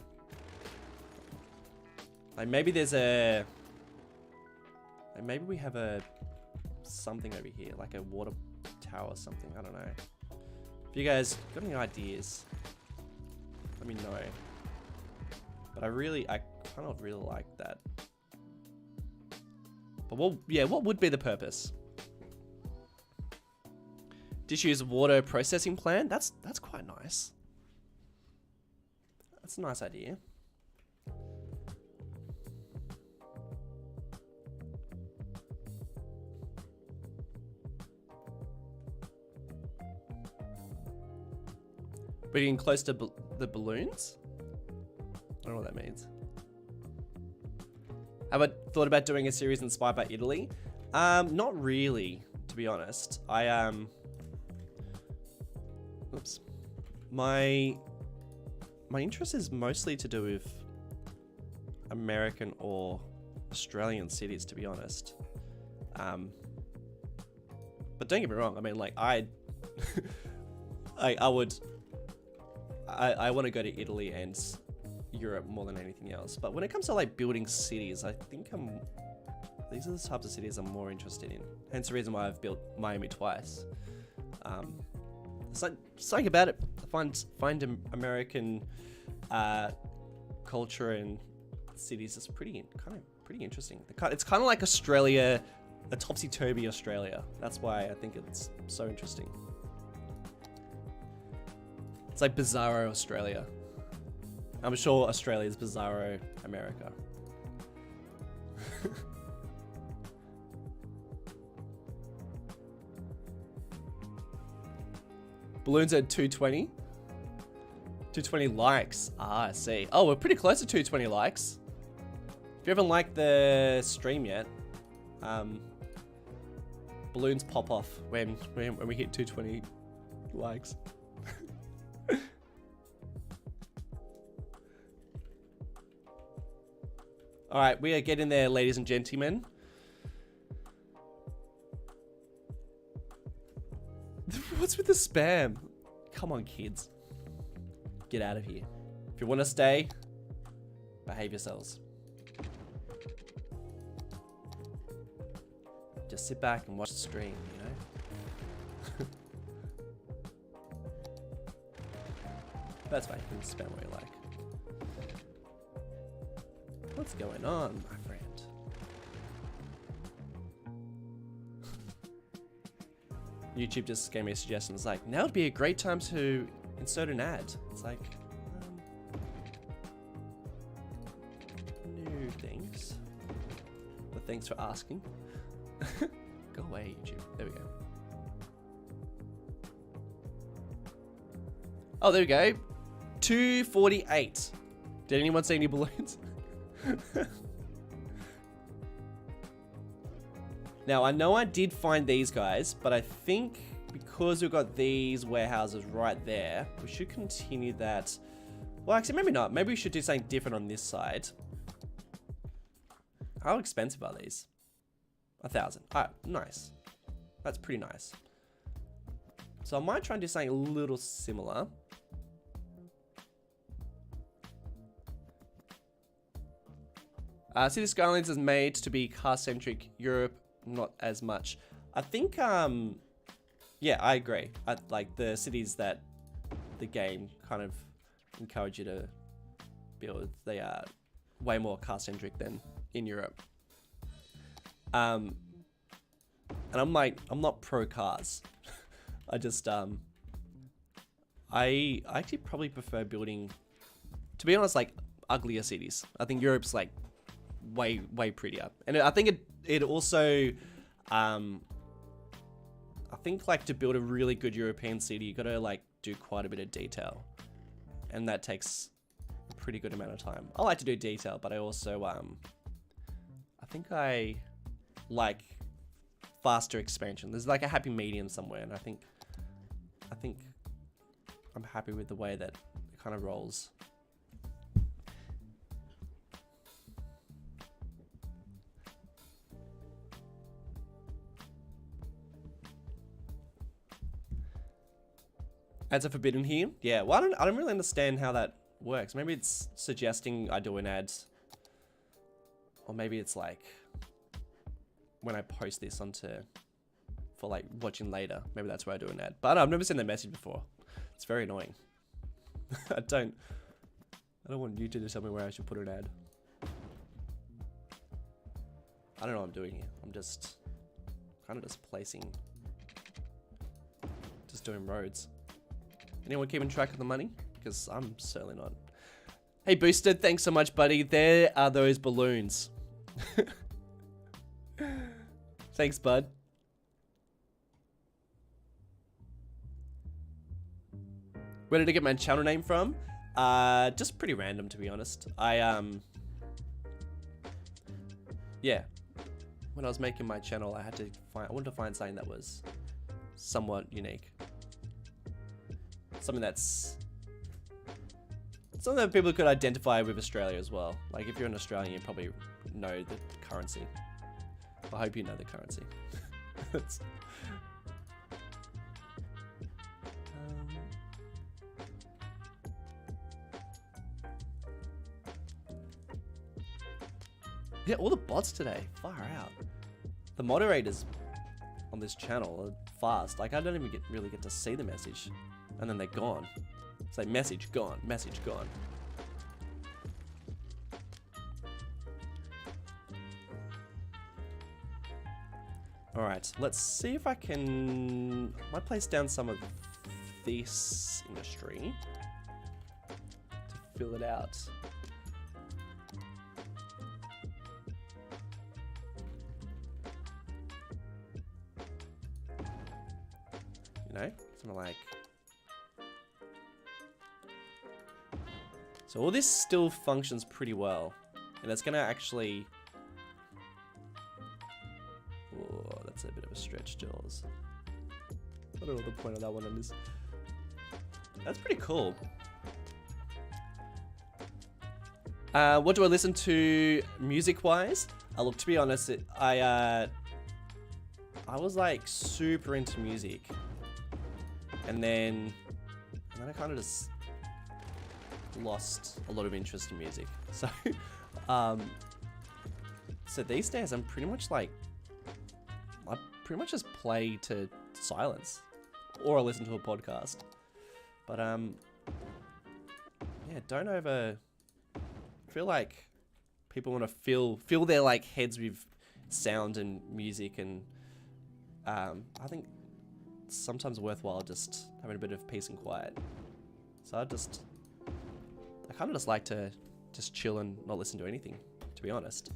S1: Like maybe there's a... Like maybe we have a... something over here, like a water tower or something, I don't know. If you guys got any ideas, let me know. But I kind of really like that. But what would be the purpose? Disused water processing plant? That's quite nice. That's a nice idea. We're getting close to the balloons? I don't know what that means. Have I thought about doing a series inspired by Italy? Not really, to be honest. Oops. My interest is mostly to do with American or Australian cities, to be honest. But don't get me wrong. I mean, like I want to go to Italy and Europe more than anything else. But when it comes to like building cities, I think these are the types of cities I'm more interested in. Hence the reason why I've built Miami twice. Something about it. I find American culture and cities is pretty interesting. It's kind of like Australia, a topsy-turvy Australia. That's why I think it's so interesting. It's like Bizarro Australia. I'm sure Australia is Bizarro America. Balloons at 220. 220 likes. Ah, I see. Oh, we're pretty close to 220 likes. If you haven't liked the stream yet, balloons pop off when we hit 220 likes. All right, we are getting there, ladies and gentlemen. What's with the spam? Come on, kids. Get out of here. If you want to stay, behave yourselves. Just sit back and watch the stream, you know? That's fine. You can spam what you like. What's going on, my friend? YouTube just gave me a suggestion. It's like, now would be a great time to insert an ad. It's like, no thanks. But thanks for asking. Go away, YouTube. There we go. Oh, there we go. 248. Did anyone see any balloons? Now, I know I did find these guys, but I think because we've got these warehouses right there, we should continue that. Well, actually, maybe not. Maybe we should do something different on this side. How expensive are these? 1,000. Alright, nice. That's pretty nice. So I might try and do something a little similar. City Skylines is made to be car-centric. Europe, not as much. I think, yeah, I agree. Like the cities that the game kind of encourage you to build, they are way more car-centric than in Europe. And I'm not pro cars. I just, I actually probably prefer building, to be honest, like uglier cities. I think Europe's like way prettier, and I think it also, I think like to build a really good European city, you gotta like do quite a bit of detail, and that takes a pretty good amount of time. I like to do detail, but I also, I think I like faster expansion. There's like a happy medium somewhere, and I think I'm happy with the way that it kind of rolls. Ads are forbidden here? Yeah, well, I don't really understand how that works. Maybe it's suggesting I do an ad. Or maybe it's like when I post this onto, for like watching later. Maybe that's where I do an ad. But I've never seen that message before. It's very annoying. I don't want YouTube to tell me where I should put an ad. I don't know what I'm doing here. I'm just kind of just placing, just doing roads. Anyone keeping track of the money? Because I'm certainly not. Hey, Boosted, thanks so much, buddy. There are those balloons. Thanks, bud. Where did I get my channel name from? Just pretty random, to be honest. Yeah. When I was making my channel, I wanted to find something that was somewhat unique. Something that people could identify with Australia as well. Like if you're an Australian, you probably know the currency. I hope you know the currency. Yeah, all the bots today, far out. The moderators on this channel are fast. Like I don't even really get to see the message. And then they're gone. It's like message gone, message gone. Alright, let's see if I might place down some of this industry to fill it out. You know, something like. So all this still functions pretty well, and it's gonna actually. Oh, that's a bit of a stretch, Jules. I don't know what the point of that one is. That's pretty cool. What do I listen to music-wise? Look, to be honest, I was like super into music, and then I kind of just lost a lot of interest in music. So, so these days I'm pretty much like, I pretty much just play to silence, or I listen to a podcast. But yeah, don't over. I feel like people want to fill their like heads with sound and music, and I think it's sometimes worthwhile just having a bit of peace and quiet. So I kind of just like to just chill and not listen to anything, to be honest.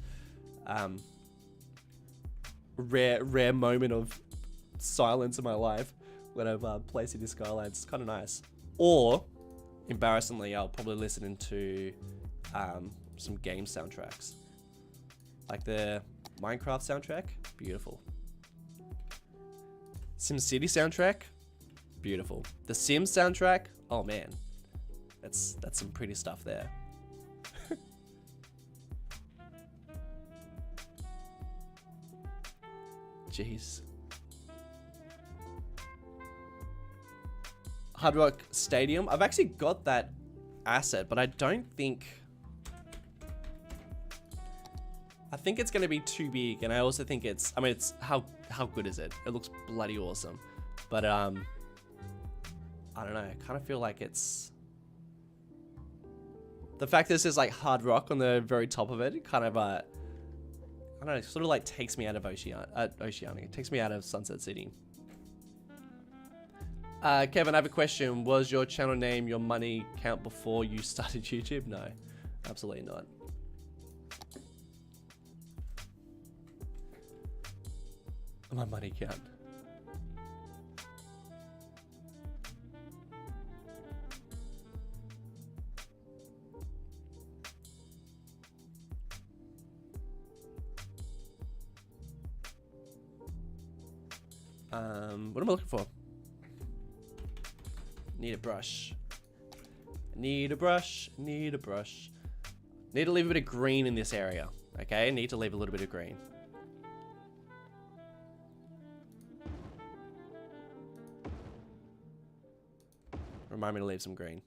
S1: Rare moment of silence in my life when I've played City Skylines. It's kind of nice. Or, embarrassingly, I'll probably listen to some game soundtracks. Like the Minecraft soundtrack, beautiful. SimCity soundtrack, beautiful. The Sims soundtrack, oh man, that's some pretty stuff there. Jeez. Hard Rock Stadium. I've actually got that asset, but I don't think... I think it's going to be too big, and I also think it's... I mean, it's... How good is it? It looks bloody awesome. But, I don't know. I kind of feel like it's... The fact that this is like Hard Rock on the very top of it, kind of, I don't know, it sort of like takes me out of Oceania. It takes me out of Sunset City. Kevin, I have a question. Was your channel name your money count before you started YouTube? No, absolutely not. My money count. What am I looking for? Need a brush. Need a brush. Need a brush. Need to leave a bit of green in this area. Okay, need to leave a little bit of green. Remind me to leave some green.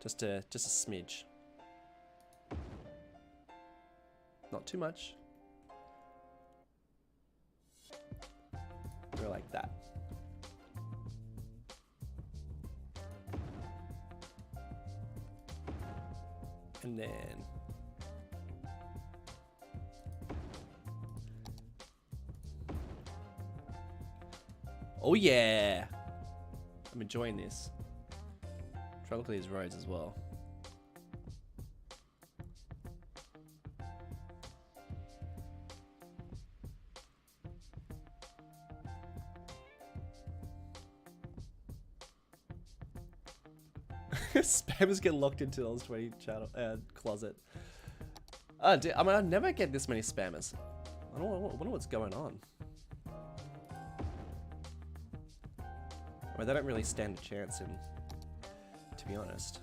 S1: Just a smidge. Not too much. Go like that. And then oh yeah, I'm enjoying this. Try to look at these roads as well. Spammers get locked into those 20 channel closet. I mean, I never get this many spammers. I wonder what's going on. I mean, they don't really stand a chance, to be honest.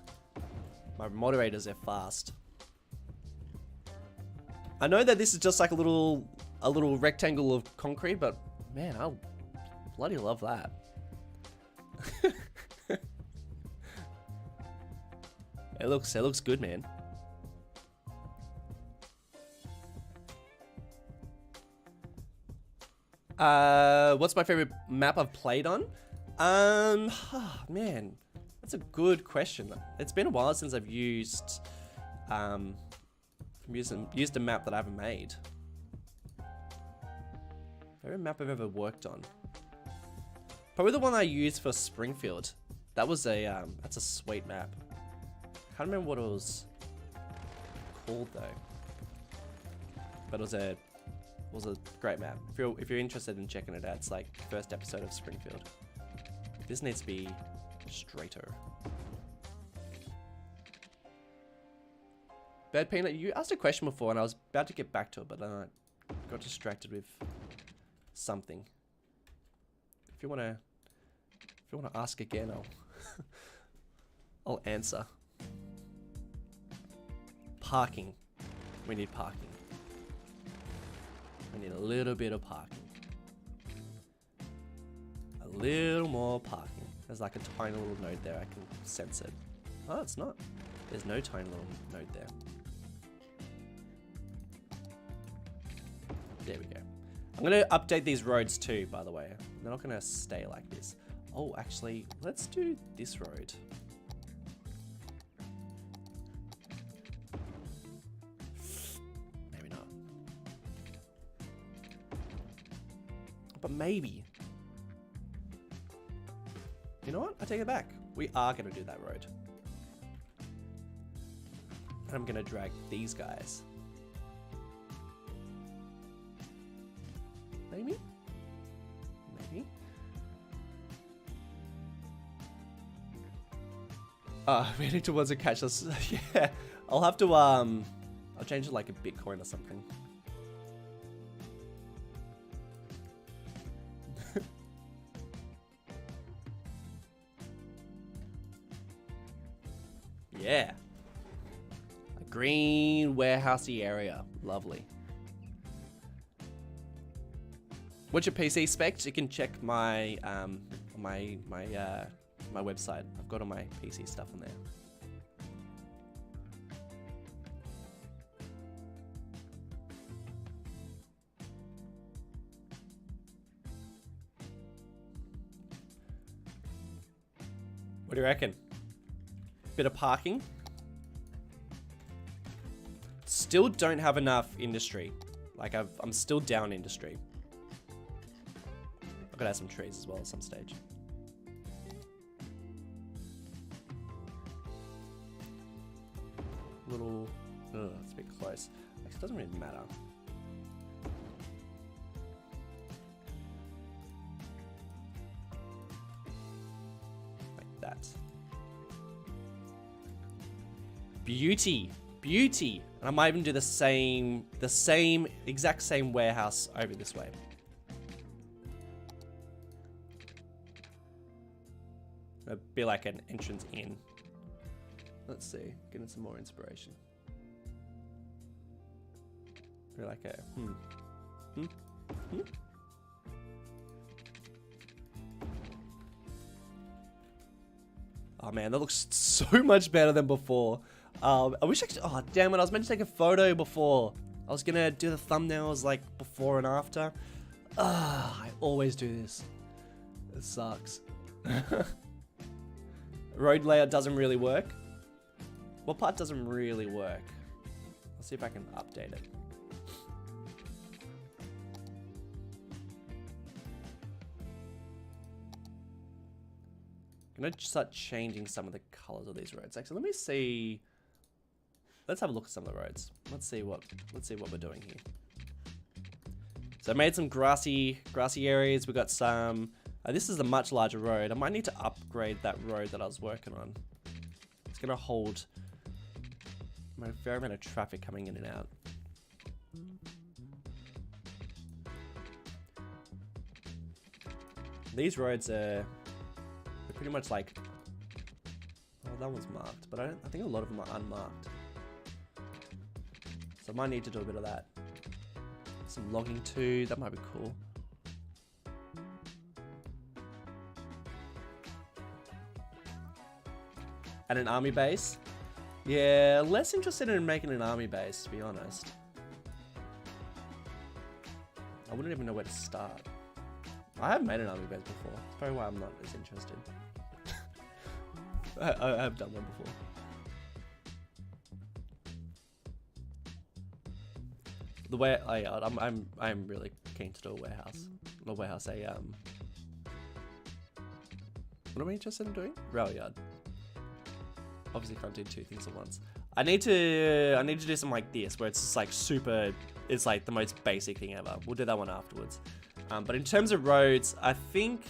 S1: My moderators are fast. I know that this is just like a little rectangle of concrete, but man, I bloody love that. It looks good, man. What's my favorite map I've played on? Man, that's a good question. It's been a while since I've used a map that I haven't made. Favorite map I've ever worked on? Probably the one I used for Springfield. That was that's a sweet map. I can't remember what it was called though, but it was a great map. If you're interested in checking it out, it's like first episode of Springfield. This needs to be straighter. Bad Peanut, you asked a question before and I was about to get back to it, but then I got distracted with something. If you wanna ask again, I'll answer. Parking. We need parking. We need a little bit of parking. A little more parking. There's like a tiny little node there. I can sense it. Oh, it's not. There's no tiny little node there. There we go. I'm going to update these roads too, by the way. They're not going to stay like this. Oh, actually, let's do this road. Maybe not. But maybe. You know what? I take it back. We are going to do that road. And I'm going to drag these guys. Maybe? Maybe? We're heading towards a catch. Yeah. I'll have to, I'll change it like a Bitcoin or something. Yeah. A green warehousey area. Lovely. What's your PC specs? You can check my my website. I've got all my PC stuff on there. What do you reckon? Bit of parking. Still don't have enough industry. Like I'm still down industry. I've got to have some trees as well at some stage. Little, it's a bit close. Actually, it doesn't really matter. Like that. Beauty, beauty. And I might even do the exact same warehouse over this way. It'd be like an entrance in. Let's see, getting some more inspiration. Be like a Oh man, that looks so much better than before. I wish I could, oh damn it, I was meant to take a photo before. I was gonna do the thumbnails like before and after. I always do this. It sucks. Road layout doesn't really work. What part doesn't really work? Let's see if I can update it. I'm gonna start changing some of the colors of these roads. Actually, let me see. Let's have a look at some of the roads. Let's see what we're doing here. So I made some grassy areas. We got some. This is a much larger road. I might need to upgrade that road that I was working on. It's gonna hold a fair amount of traffic coming in and out. These roads are pretty much like. Oh, that one's marked, but I think a lot of them are unmarked. So I might need to do a bit of that. Some logging too. That might be cool. At an army base? Yeah, less interested in making an army base, to be honest. I wouldn't even know where to start. I have made an army base before. That's probably why I'm not as interested. I have done one before. The way I'm really keen to do a warehouse. Not a warehouse, what am I interested in doing? Rail yard. Obviously can't do two things at once. I need to do something like this where it's just like super, it's like the most basic thing ever. We'll do that one afterwards. But in terms of roads, I think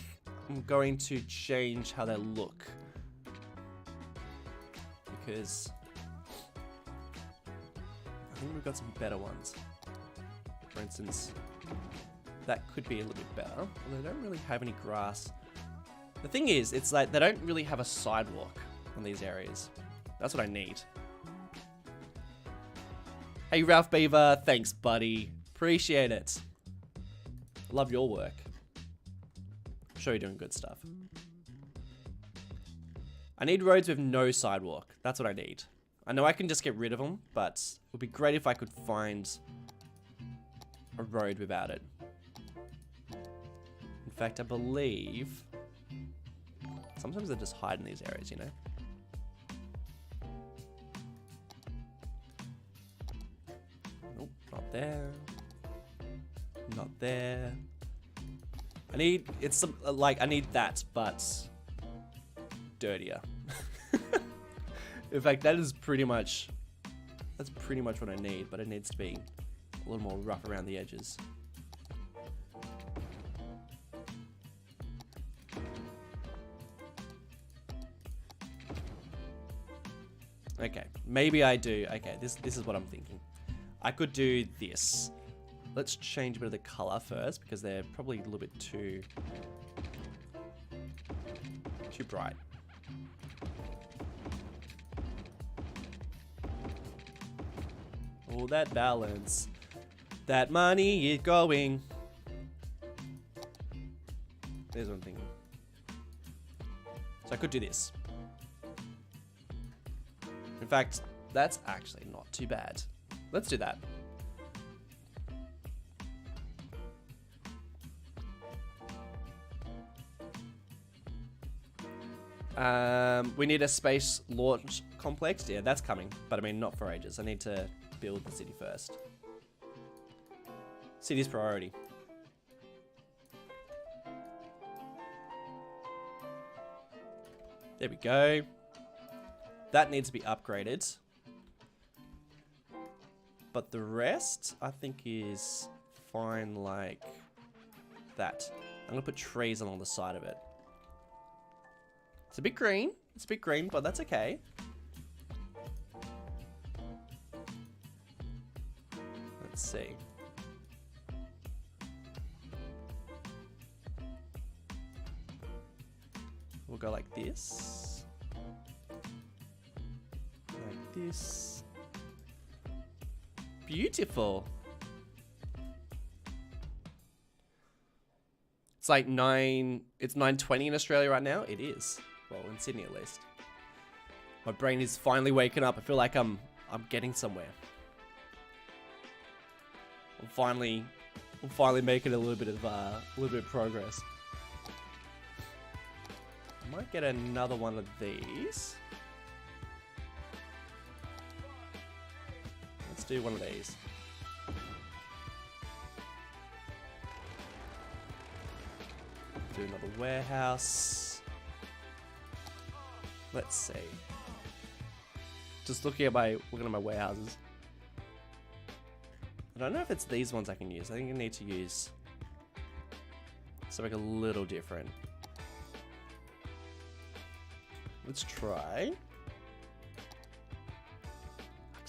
S1: I'm going to change how they look. Because I think we've got some better ones. For instance, that could be a little bit better. Although they don't really have any grass. The thing is, it's like they don't really have a sidewalk on these areas. That's what I need. Hey Ralph Beaver, thanks buddy. Appreciate it. Love your work. I'm sure you're doing good stuff. I need roads with no sidewalk. That's what I need. I know I can just get rid of them, but it would be great if I could find a road without it. In fact, I believe Sometimes they just hide in these areas, you know? Nope, not there. Not there. I need, it's some, like, I need that, but dirtier. In fact, that's pretty much what I need, but it needs to be a little more rough around the edges. Okay, maybe I do. Okay, this is what I'm thinking. I could do this. Let's change a bit of the color first because they're probably a little bit too bright. Oh, that balance. That money is going. There's what I'm thinking. So I could do this. In fact, that's actually not too bad. Let's do that. We need a space launch complex. Yeah, that's coming. But I mean, not for ages. I need to build the city first. City's priority. There we go. That needs to be upgraded. But the rest, I think, is fine like that. I'm going to put trees along the side of it. It's a bit green. It's a bit green, but that's okay. Let's see. We'll go like this. Like this. Beautiful. It's like it's 9:20 in Australia right now. It is. Well, in Sydney at least. My brain is finally waking up. I feel like I'm getting somewhere. I'm finally making a little bit of progress. I might get another one of these. Let's do one of these. Do another warehouse. Let's see. Just looking at my warehouses. I don't know if it's these ones I can use. I think I need to use something a little different. Let's try.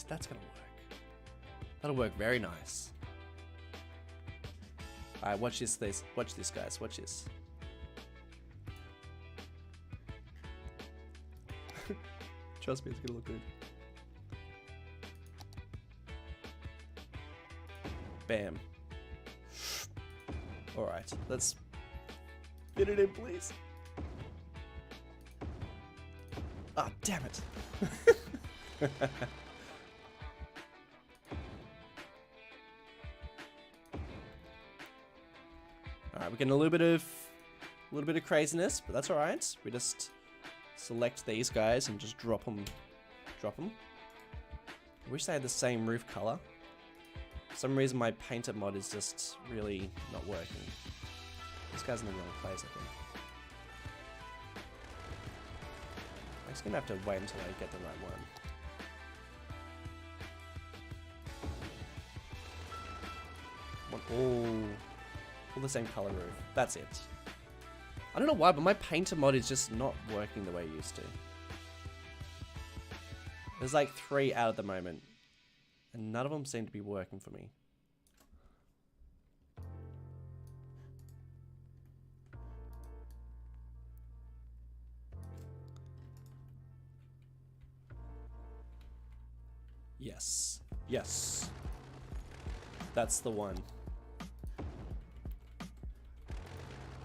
S1: That's gonna work. That'll work very nice. Alright, watch this, watch this, guys. Watch this. Trust me, it's gonna look good. Bam. Alright, let's fit it in, please. Ah, oh, damn it. Alright, we're getting a little bit of craziness, but that's alright. We just select these guys and just drop them. I wish they had the same roof color. For some reason my painter mod is just really not working. This guy's in the wrong place, I think. I'm just gonna have to wait until I get the right one. All the same color roof. That's it. I don't know why, but my painter mod is just not working the way it used to. There's like 3 out at the moment, and none of them seem to be working for me. Yes. Yes. That's the one.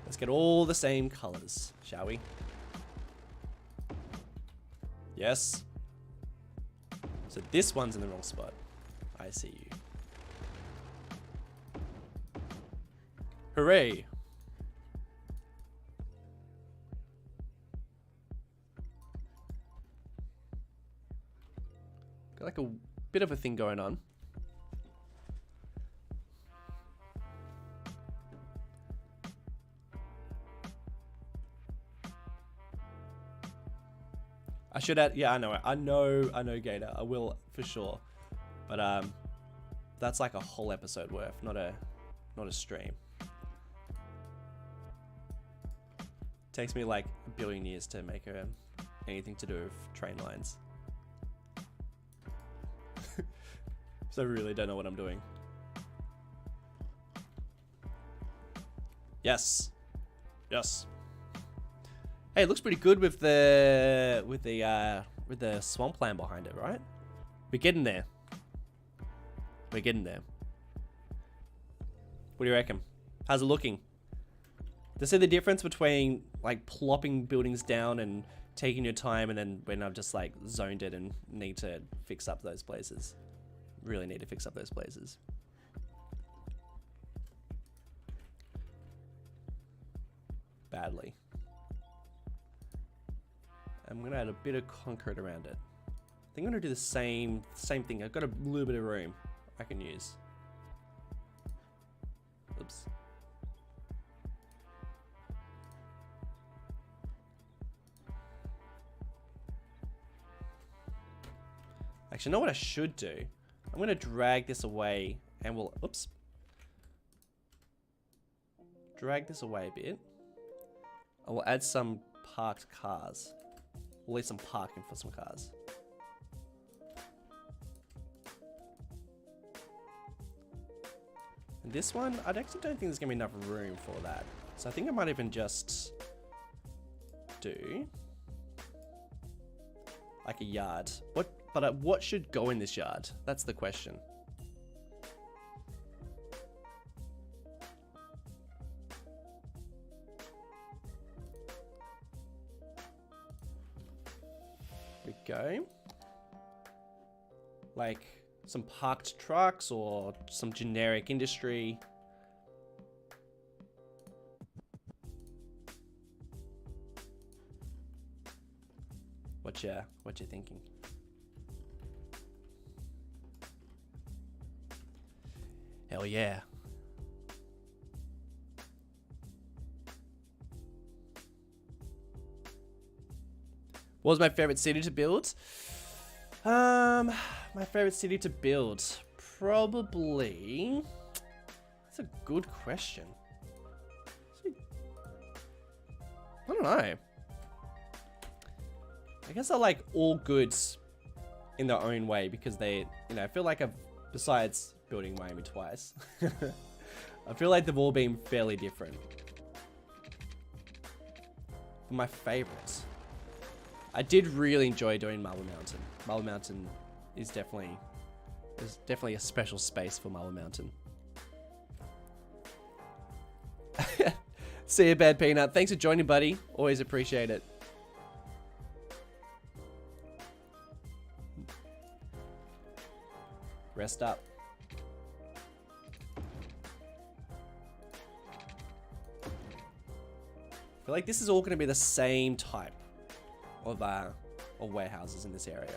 S1: Let's get all the same colors, shall we? Yes. So this one's in the wrong spot. I see you. Hooray. like a bit of a thing going on. I should add, yeah, I know, Gator. I will for sure, but that's like a whole episode worth, not a stream. Takes me like a billion years to make anything to do with train lines. So I really don't know what I'm doing. Yes, yes. Hey, it looks pretty good with the swampland behind it, right? We're getting there. We're getting there. What do you reckon? How's it looking? To see the difference between like plopping buildings down and taking your time, and then when I've just like zoned it and need to fix up those places. Really need to fix up those places. Badly. I'm gonna add a bit of concrete around it. I think I'm gonna do the same thing. I've got a little bit of room I can use. Oops. Actually, you know what I should do? I'm gonna drag this away and we'll, oops. Drag this away a bit. I will add some parked cars. We'll leave some parking for some cars. And this one, I actually don't think there's gonna be enough room for that. So I think I might even just do like a yard. What should go in this yard? That's the question. We go. Like some parked trucks or some generic industry. What you thinking? Hell yeah. What was my favorite city to build? My favorite city to build, probably. That's a good question. I don't know. I guess I like all goods in their own way because they, I feel like besides building Miami twice, I feel like they've all been fairly different. But my favorites, I did really enjoy doing Marble Mountain. Marble Mountain is definitely a special space for Marble Mountain. See you, Bad Peanut. Thanks for joining, buddy. Always appreciate it. Rest up. I feel like this is all going to be the same type of warehouses in this area.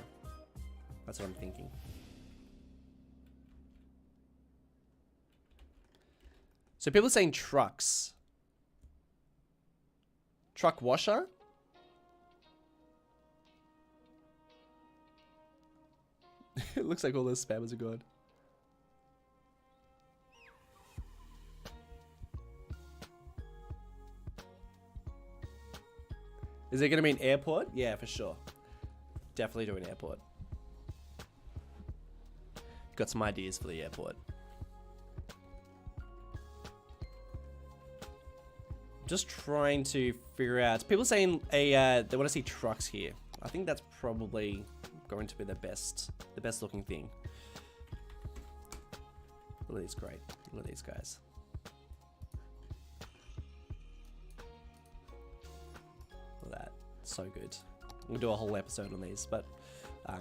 S1: That's what I'm thinking. So people are saying trucks. Truck washer? It looks like all those spammers are gone. Is there going to be an airport? Yeah, for sure. Definitely do an airport. Got some ideas for the airport. Just trying to figure out. People saying they want to see trucks here. I think that's probably going to be the best looking thing. Look at these great. Look at these guys. Look at that. So good. We'll do a whole episode on these, but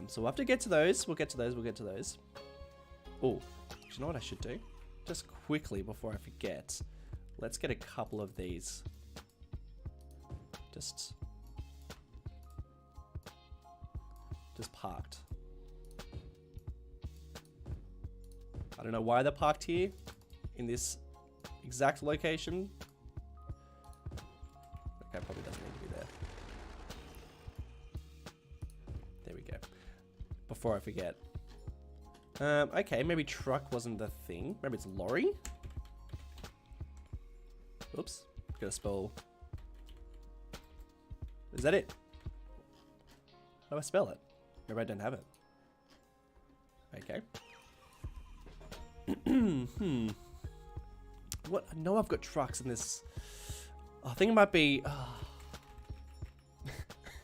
S1: so we'll have to get to those. We'll get to those. Oh, you know what I should do? Just quickly before I forget. Let's get a couple of these. Just I don't know why they're parked here in this exact location. Okay, probably doesn't need to be there. There we go. Before I forget. Okay, maybe truck wasn't the thing. Maybe it's lorry? Oops. Gotta spell. Is that it? How do I spell it? Maybe I don't have it. Okay. What? I know I've got trucks in this. I think it might be.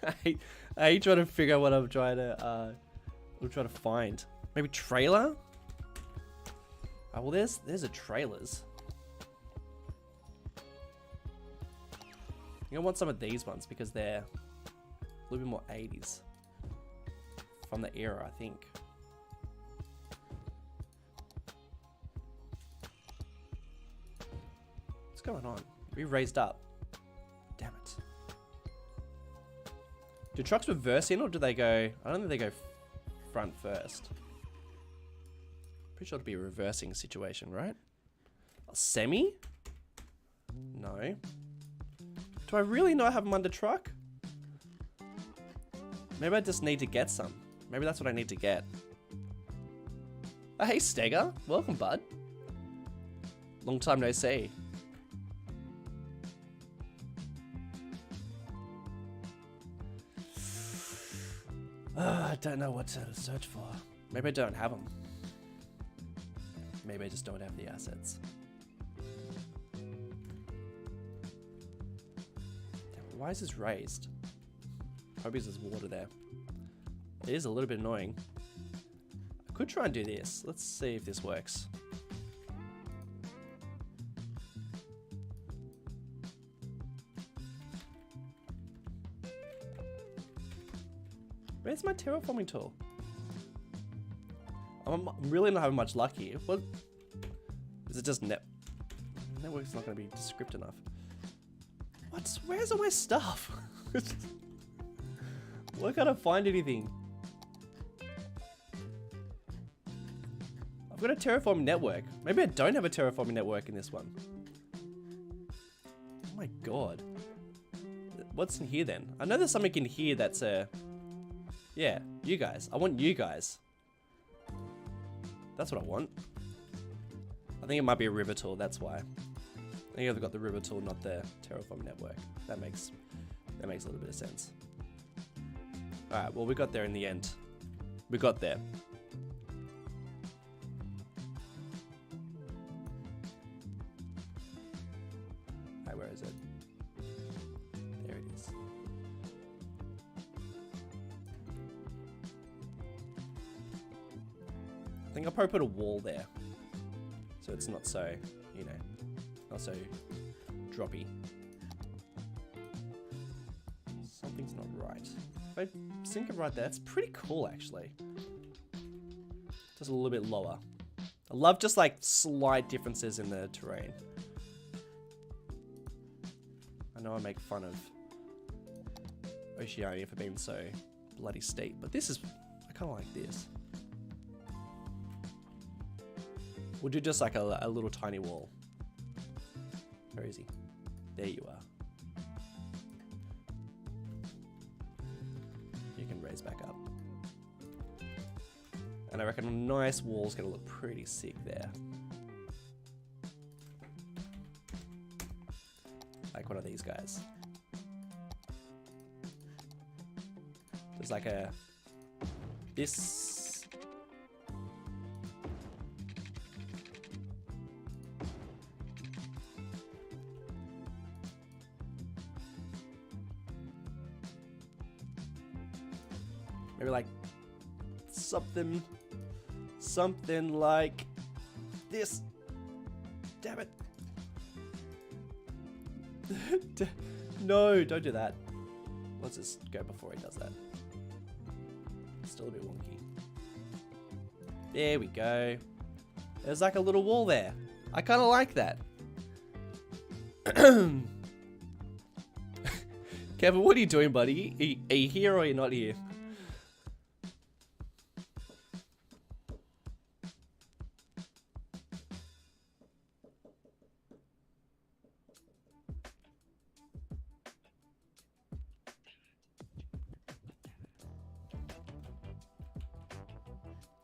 S1: I hate trying to figure out what I'm trying to find. Maybe trailer? Oh, well, there's a trailers. I want some of these ones because they're a little bit more 80s from the era, I think. What's going on? We raised up. Damn it. Do trucks reverse in or do they go? I don't think they go front first. Pretty sure it'd be a reversing situation, right? A semi? No. Do I really not have them under truck? Maybe I just need to get some. Maybe that's what I need to get. Oh, hey, Stega. Welcome, bud. Long time no see. I don't know what to search for. Maybe I don't have them. Maybe I just don't have the assets. Why is this raised? Probably there's water there. It is a little bit annoying. I could try and do this. Let's see if this works. Where's my terraforming tool? I'm really not having much luck here. What? Is it just network's not going to be descriptive enough? What? Where's all my stuff? Why can't I find anything? I've got a terraforming network. Maybe I don't have a terraforming network in this one. Oh my god. What's in here then? I know there's something in here that's a... Yeah, you guys. I want you guys. That's what I want. I think it might be a river tool, that's why. I think I've got the river tool, not the terraform network. That makes a little bit of sense. Alright, well we got there in the end. We got there. Alright, where is it? There it is. I think I'll probably put a wall there. So it's not so, you know, not so droppy. Something's not right. If I sink it right there, it's pretty cool actually. Just a little bit lower. I love just like slight differences in the terrain. I know I make fun of Oceania for being so bloody steep, but this is, I kind of like this. We'll do just like a little tiny wall. Where is he? There you are. You can raise back up. And I reckon a nice wall's gonna look pretty sick there. Like one of these guys. There's like a... This... Maybe like something like this. Damn it. No, don't do that. Let's just go before he does that. Still a bit wonky. There we go. There's like a little wall there. I kind of like that. Kevin, what are you doing, buddy? Are you here or are you not here?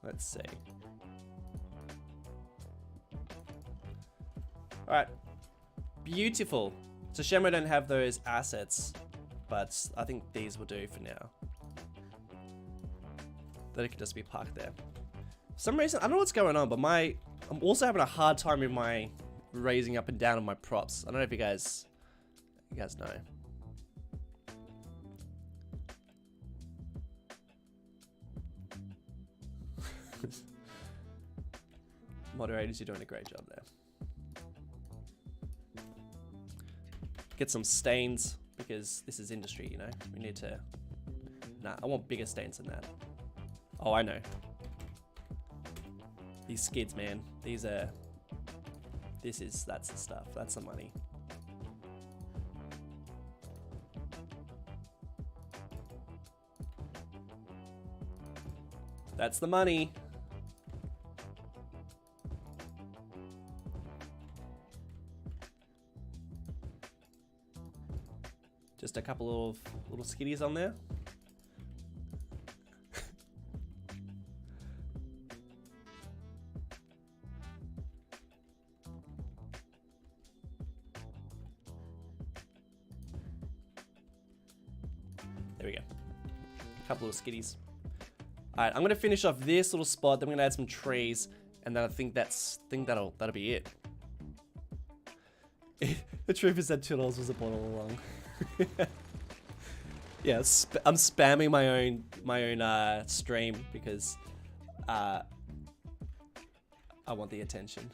S1: Let's see. Alright. Beautiful. It's a shame I don't have those assets, but I think these will do for now. That it could just be parked there. For some reason, I don't know what's going on, but I'm also having a hard time with my raising up and down of my props. I don't know if you guys know. Moderators, you're doing a great job there. Get some stains, because this is industry, you know? We need to... Nah, I want bigger stains than that. Oh, I know. These skids, man. These are... That's the stuff. That's the money. That's the money. Just a couple of little skiddies on there. There we go. A couple of skiddies. Alright, I'm gonna finish off this little spot, then I'm gonna add some trees, and then I think that'll be it. The truth is that $2 was a bottle along. Yeah, I'm spamming my own stream because I want the attention.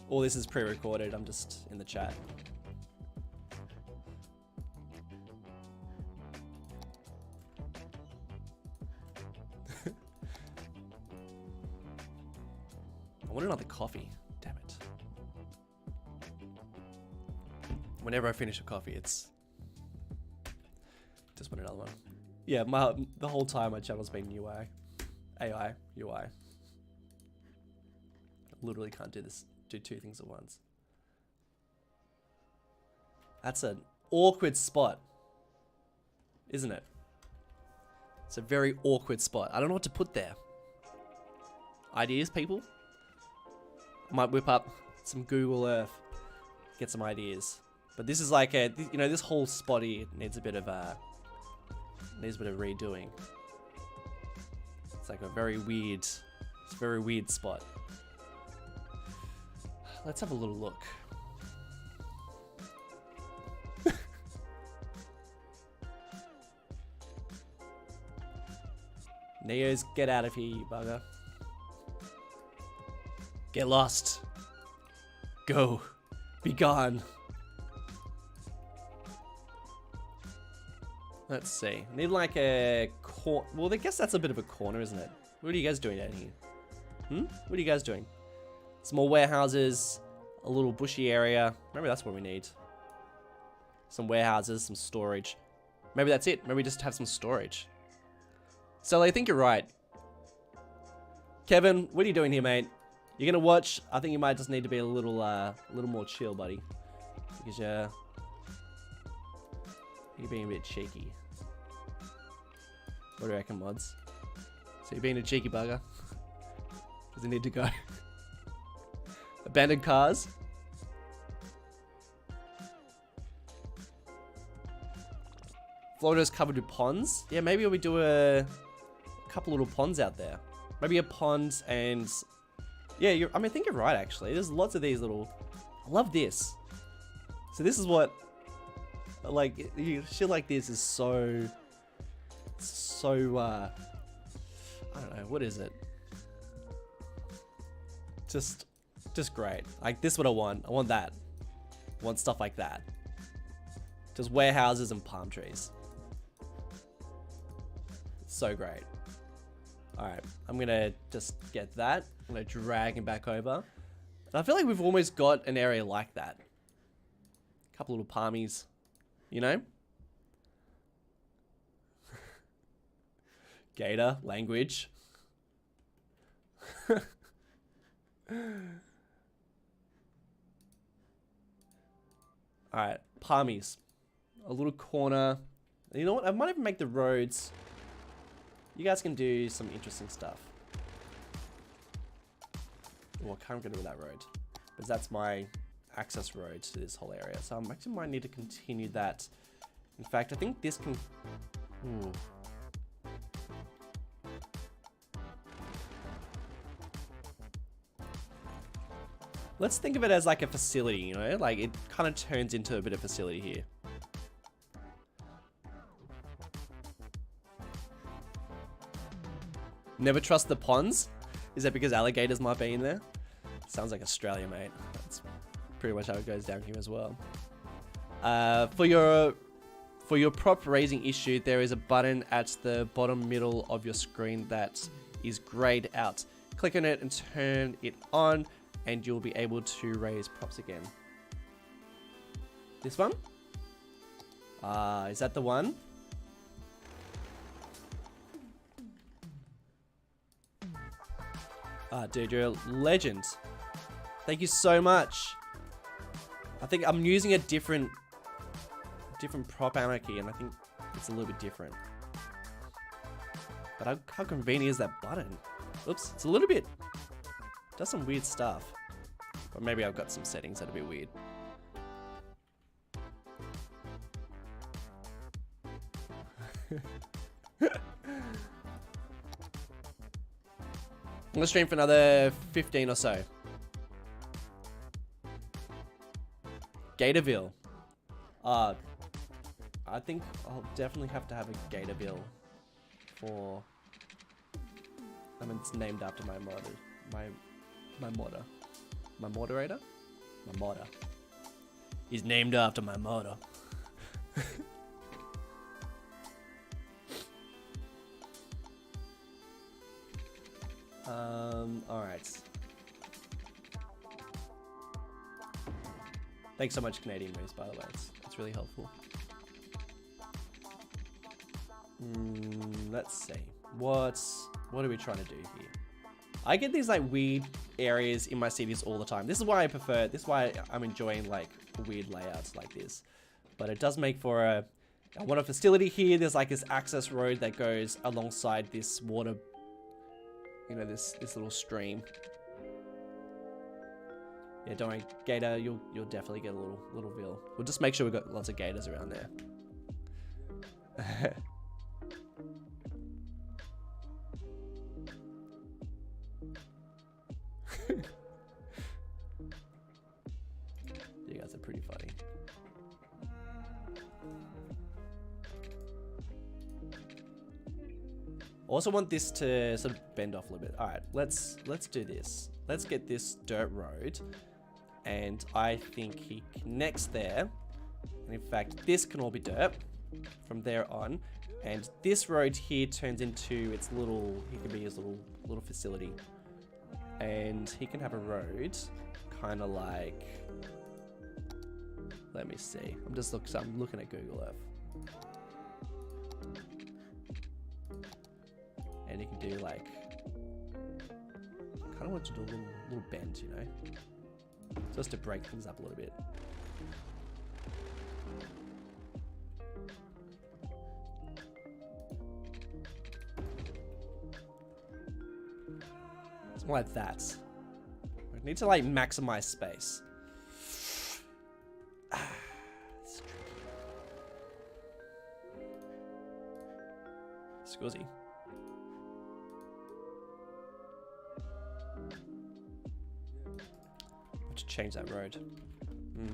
S1: All this is pre-recorded. I'm just in the chat. I want another coffee. Damn it. Whenever I finish a coffee, it's just want another one. Yeah, the whole time my channel's been UI. AI, UI. I literally can't do two things at once. That's an awkward spot, isn't it? It's a very awkward spot. I don't know what to put there. Ideas, people? I might whip up some Google Earth, get some ideas. But this is like a, you know, this whole spot here needs a bit of redoing. It's like a very weird spot. Let's have a little look. Neos, get out of here, you bugger. Get lost. Go. Be gone. Let's see. I need like a corner. Well, I guess that's a bit of a corner, isn't it? What are you guys doing down here? What are you guys doing? Some more warehouses, a little bushy area. Maybe that's what we need. Some warehouses, some storage. Maybe that's it. Maybe we just have some storage. So I think you're right. Kevin, what are you doing here, mate? You're gonna watch. I think you might just need to be a little more chill, buddy, because you're being a bit cheeky. What do you reckon, mods? So you're being a cheeky bugger. Does it need to go? Abandoned cars. Florida's covered with ponds. Yeah, maybe we do a couple little ponds out there. Maybe a pond and... Yeah, I think you're right, actually. There's lots of these little... I love this. So this is what... Like, shit like this is so... I don't know, what is it? Just great. Like, this is what I want. I want that. I want stuff like that. Just warehouses and palm trees. So great. Alright, I'm gonna just get that. I'm gonna drag him back over. And I feel like we've almost got an area like that. A couple little palmies, you know? Gator, language. Alright, palmies. A little corner. You know what? I might even make the roads. You guys can do some interesting stuff. Well, I can't get rid of that road. Because that's my access road to this whole area. So I actually might need to continue that. In fact, I think this can... Let's think of it as like a facility, you know? Like, it kind of turns into a bit of facility here. Never trust the ponds? Is that because alligators might be in there? Sounds like Australia, mate. That's pretty much how it goes down here as well. For your prop raising issue, there is a button at the bottom middle of your screen that is grayed out. Click on it and turn it on, and you'll be able to raise props again. This one? Is that the one? Dude, you're a legend. Thank you so much. I think I'm using a different prop anarchy, and I think it's a little bit different. But how convenient is that button? Oops, it's a little bit... does some weird stuff. But maybe I've got some settings that are a bit weird. I'm gonna stream for another 15 or so. Gatorville. I think I'll definitely have to have a Gatorville for... I mean, it's named after my modder. My modder. My moderator? My modder. He's named after my modder. Alright. Thanks so much, Canadian Moose, by the way. It's really helpful. Let's see. What are we trying to do here? I get these like weird areas in my cities all the time. This is why I prefer, this is why I'm enjoying like weird layouts like this. But it does make for I want a facility here. There's like this access road that goes alongside this water, you know, this little stream. Yeah, don't worry, Gator, you'll definitely get a little veal. We'll just make sure we've got lots of gators around there. You guys are pretty funny. Also want this to sort of bend off a little bit. All right, let's do this. Let's get this dirt road, and I think he connects there. And in fact, this can all be dirt from there on, and this road here turns into its little. He can be his little facility, and he can have a road, kind of like. Let me see. I'm looking at Google Earth. And you can do like, kind of want to do a little bend, you know, just to break things up a little bit. Something like that. I need to like maximize space. Scusi. To change that road.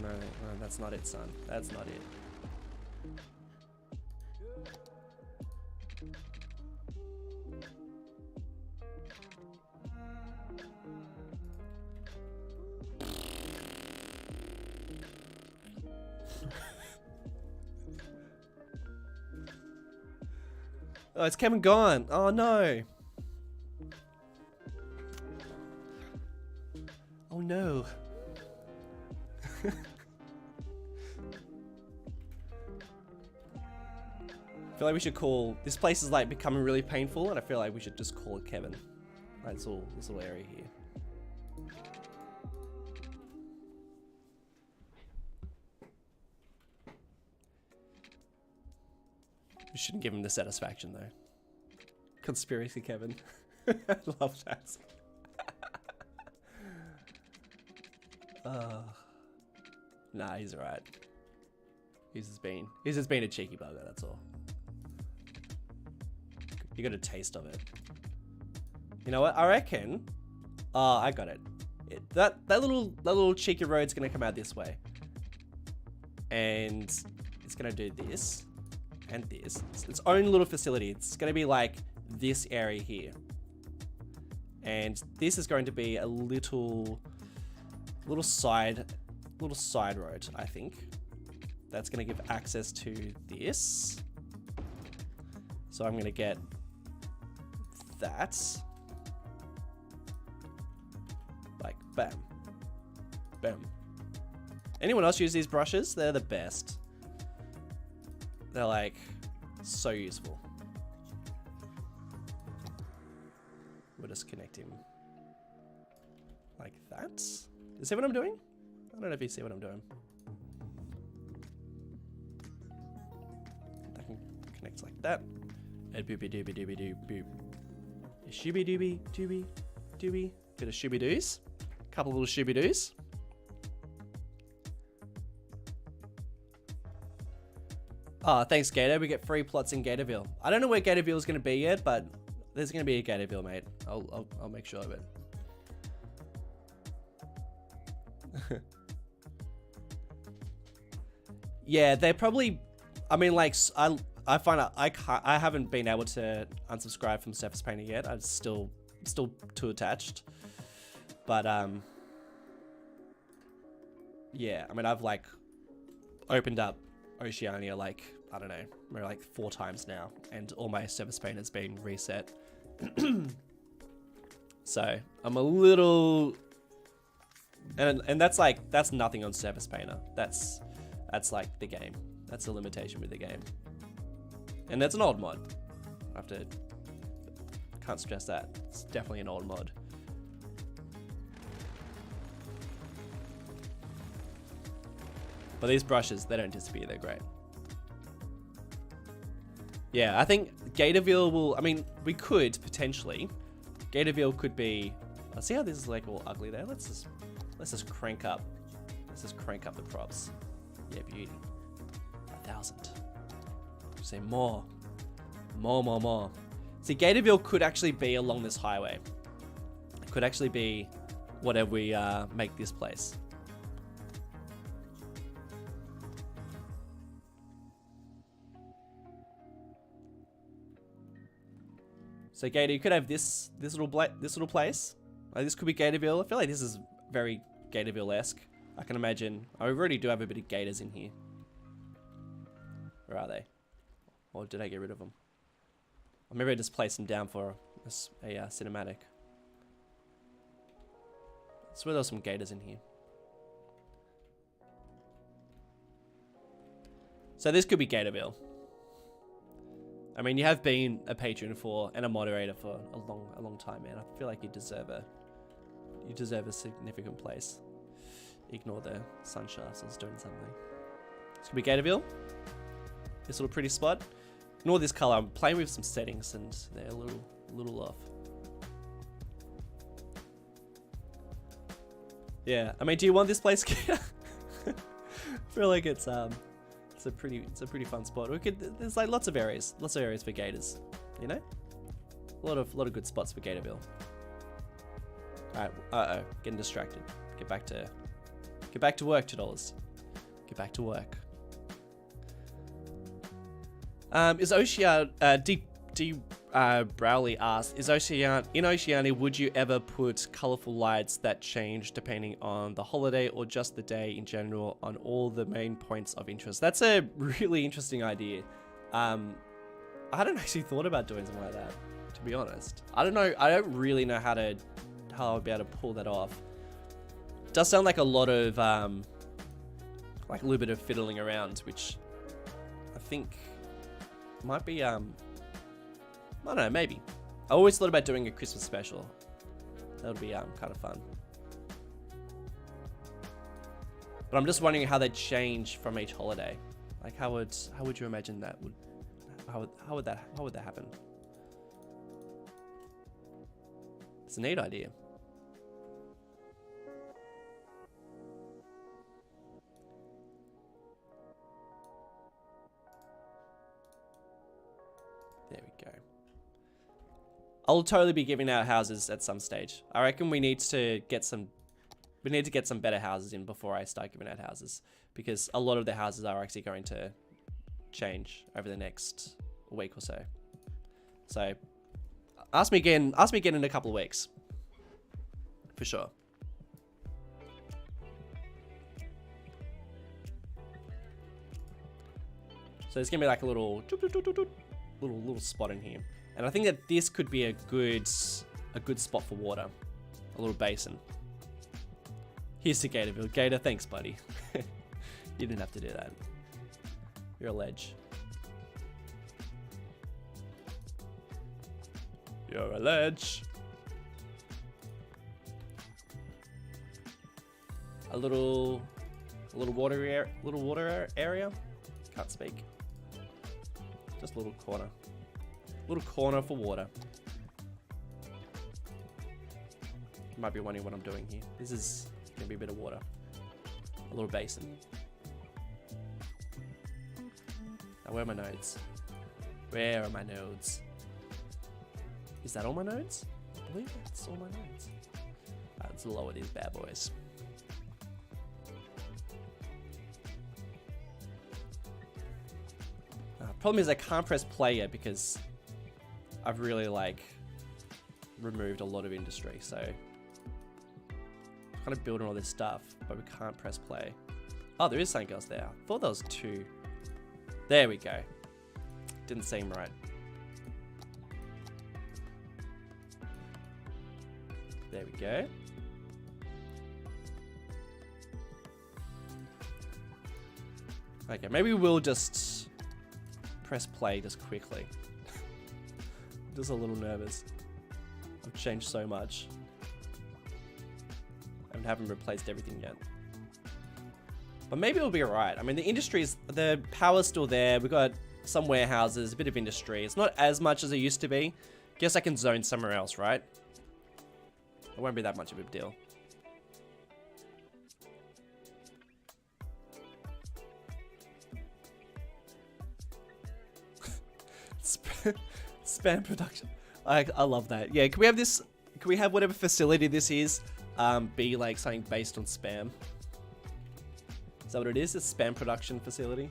S1: No, that's not it, son. That's not it. Oh, it's Kevin gone. Oh no. Oh no. I feel like we should call this place is like becoming really painful, and I feel like we should just call it Kevin. That's all this little area here. We shouldn't give him the satisfaction though. Conspiracy Kevin. I love that. Nah, he's alright. He's just been a cheeky bugger, that's all. You got a taste of it. You know what? I reckon. Oh, I got it. That little cheeky road's gonna come out this way, and it's gonna do this and this. It's its own little facility. It's gonna be like this area here, and this is going to be a little side road, I think. That's gonna give access to this. So I'm gonna get that. Like, bam. Bam. Anyone else use these brushes? They're the best. They're like, so useful. We'll just connect him. Like that. You see what I'm doing? I don't know if you see what I'm doing. That can connect like that. And boopy doobie doobie doo boop. Shooby doobie doobie doobie. Bit of shooby doos. Couple little shooby doos. Oh, thanks Gator. We get free plots in Gatorville. I don't know where Gatorville is going to be yet, but there's going to be a Gatorville, mate. I'll make sure of it. Yeah, they probably. I mean, like I find out I haven't been able to unsubscribe from Surface Painter yet. I'm still too attached. But yeah, I mean I've like opened up Oceania like, I don't know, maybe like 4 times now, and all my Surface Painter's been reset. So I'm a little, and that's nothing on Surface Painter. That's like the game. That's the limitation with the game. And that's an old mod. Can't stress that. It's definitely an old mod. But these brushes, they don't disappear, they're great. Yeah, I think Gatorville will, I mean, we could potentially. Gatorville could be, see how this is like all ugly there? Let's just crank up. Let's just crank up the props. Yeah, beauty. 1,000. Say more. More. See, Gatorville could actually be along this highway. It could actually be whatever we make this place. So Gator, you could have this little place. Like, this could be Gatorville. I feel like this is very Gatorville-esque. I can imagine. I already do have a bit of gators in here. Where are they? Or did I get rid of them? Or maybe I just placed them down for a cinematic. I swear there's some gators in here. So this could be Gatorville. I mean, you have been a patron for and a moderator for a long time, man. I feel like you deserve a significant place. Ignore the sun shafts. I was doing something. This could be Gatorville. This little pretty spot. Ignore this color. I'm playing with some settings and they're a little off. Yeah. I mean, do you want this place? I feel like it's a pretty fun spot. There's like lots of areas for gators, you know? A lot of good spots for Gatorville. All right, getting distracted. Get back to work, $2. Get back to work. Is Oceania Browley asked, in Oceania, would you ever put colorful lights that change depending on the holiday or just the day in general on all the main points of interest? That's a really interesting idea. I hadn't actually thought about doing something like that, to be honest. I don't know. I don't really know how I'd be able to pull that off. It does sound like a lot of, like a little bit of fiddling around, which I think might be, I don't know, maybe. I always thought about doing a Christmas special. That would be kind of fun. But I'm just wondering how they'd change from each holiday. Like how would you imagine that would How would that happen? It's a neat idea. There we go. I'll totally be giving out houses at some stage. I reckon we need to get some better houses in before I start giving out houses, because a lot of the houses are actually going to change over the next week or so. So ask me again in a couple of weeks. For sure. So there's gonna be like a little spot in here. And I think that this could be a good spot for water. A little basin. Here's to Gatorville. Gator, thanks, buddy. You didn't have to do that. You're a ledge. You're a ledge. A little water area. Can't speak. Just a little corner. Little corner for water. You might be wondering what I'm doing here. This is gonna be a bit of water. A little basin. Now, where are my nodes? Where are my nodes? Is that all my nodes? I believe that's all my nodes. Alright, let's lower these bad boys. Problem is I can't press play yet because I've really removed a lot of industry, so I'm kind of building all this stuff, but we can't press play. Oh, there is something else there. I thought there was two. There we go. Didn't seem right. There we go. Okay, maybe we'll just press play just quickly. Just a little nervous. I've changed so much. I haven't replaced everything yet. But maybe it'll be alright. I mean, the power's still there. We've got some warehouses, a bit of industry. It's not as much as it used to be. Guess I can zone somewhere else, right? It won't be that much of a deal. Spam production. I love that. Yeah, can we have this? Can we have whatever facility this is be like something based on spam? Is that what it is? A spam production facility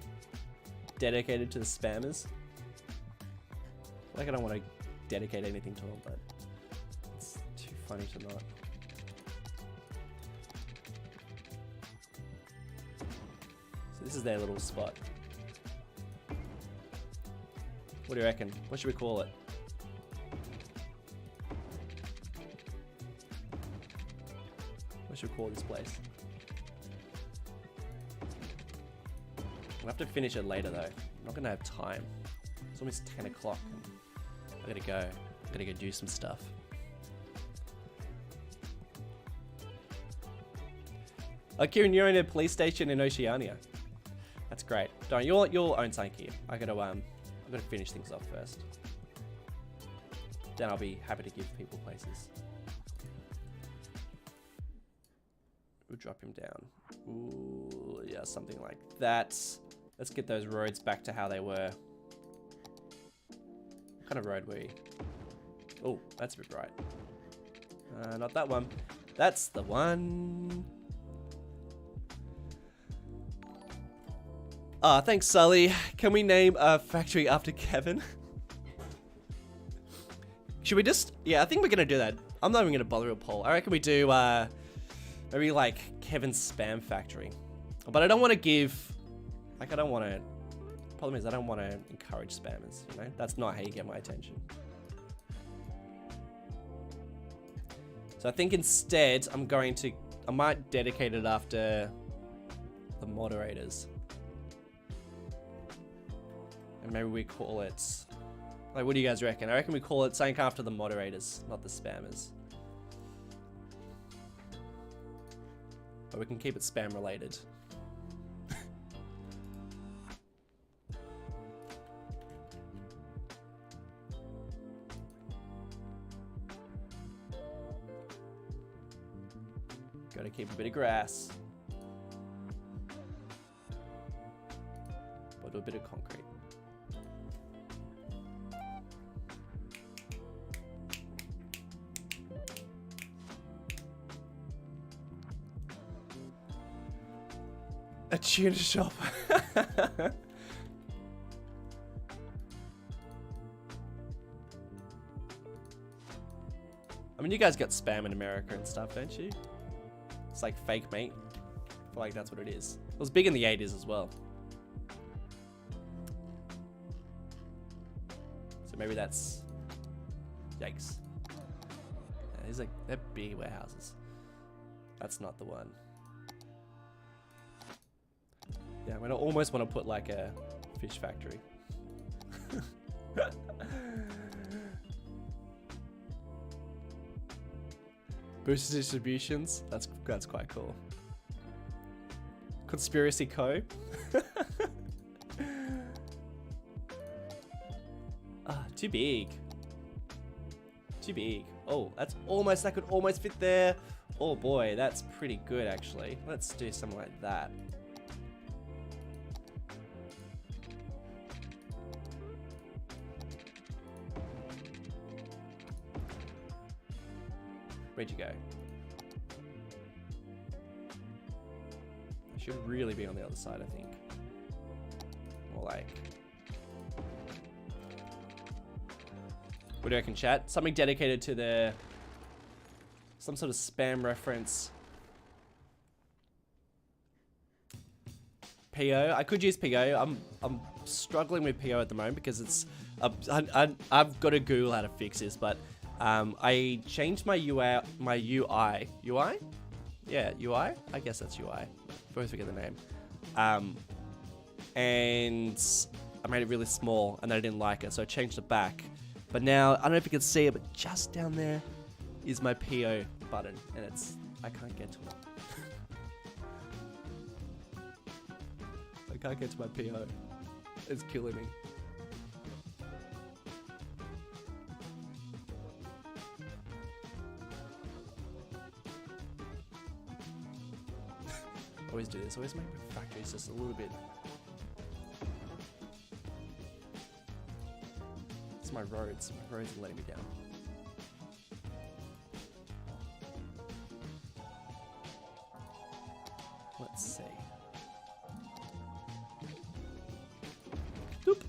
S1: dedicated to the spammers. Like, I don't want to dedicate anything to them, but it's too funny to not. So this is their little spot. What do you reckon? What should we call it? What should we call this place? We'll have to finish it later though. I'm not gonna have time. It's almost 10 o'clock and I gotta go. I gotta go do some stuff. Oh, Kieran, you're in a police station in Oceania. That's great. Don't you'll own something here. I gotta finish things off first. Then I'll be happy to give people places. We'll drop him down. Ooh, yeah, something like that. Let's get those roads back to how they were. What kind of road were you? Oh, that's a bit bright. Not that one. That's the one. Thanks, Sully. Can we name a factory after Kevin? Should we just... Yeah, I think we're going to do that. I'm not even going to bother with a poll. I reckon we do, maybe like Kevin's Spam Factory. But I don't want to give... Like, I don't want to... Problem is, I don't want to encourage spammers, you know? That's not how you get my attention. So I think instead, I might dedicate it after the moderators. And maybe we call it... Like, what do you guys reckon? I reckon we call it something after the moderators, not the spammers. But we can keep it spam related. Gotta keep a bit of grass. Or do a bit of concrete. A tuna shop. I mean, you guys got spam in America and stuff, don't you? It's like fake meat. I feel like that's what it is. It was big in the 80s as well. So maybe that's... Yikes. Yeah, these are, they're big warehouses. That's not the one. Yeah, I mean, I almost want to put like a fish factory. Boosted distributions. That's quite cool. Conspiracy Co. Too big. Too big. Oh, that could almost fit there. Oh boy, that's pretty good actually. Let's do something like that. Where'd you go? I should really be on the other side, I think. More like... What do you reckon, chat? Something dedicated to the... Some sort of spam reference. PO. I could use PO. I'm struggling with PO at the moment because it's... I've got to Google how to fix this, but... I changed my UI. UI? Yeah, UI? I guess that's UI. Both forget the name. And I made it really small and I didn't like it, so I changed it back. But now, I don't know if you can see it, but just down there is my PO button and I can't get to it. I can't get to my PO. It's killing me. Always do this. Always make my factories just a little bit. It's my roads. My roads are letting me down. Let's see. Doop.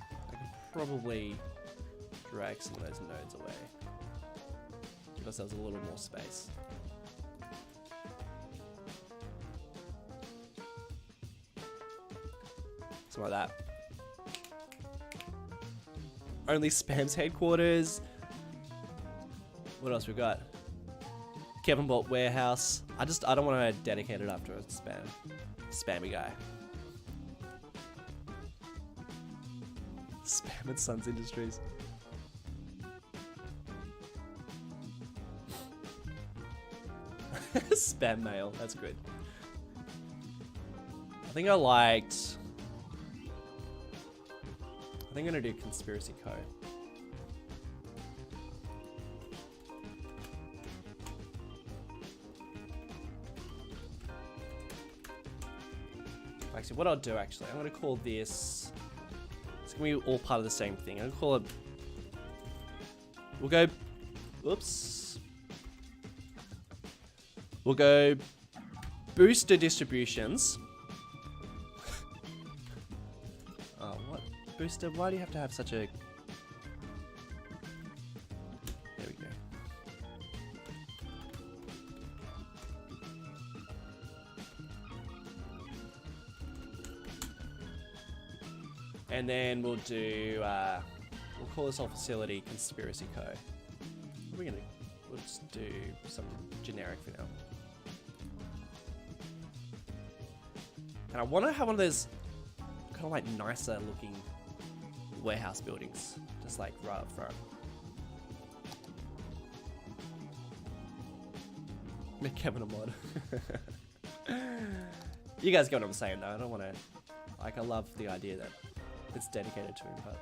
S1: I can probably drag some of those nodes away. Give ourselves a little more space. Like that. Only Spam's headquarters. What else we got? Kevin bought warehouse. I don't want to dedicate it after a spammy guy. Spam and Sons Industries. Spam mail. That's good. I think I liked. I think I'm gonna do Conspiracy Co. Actually, what I'll do I'm gonna call this. It's gonna be all part of the same thing. I'm gonna call it. We'll go. Oops. We'll go. Booster distributions. Booster, why do you have to have such a... There we go. And then we'll do, we'll call this whole facility Conspiracy Co. What are we gonna do? We'll just do something generic for now. And I want to have one of those kind of like nicer looking warehouse buildings, just like right up front. Make Kevin a mod. You guys get what I'm saying though. I don't want to, like, I love the idea that it's dedicated to him, but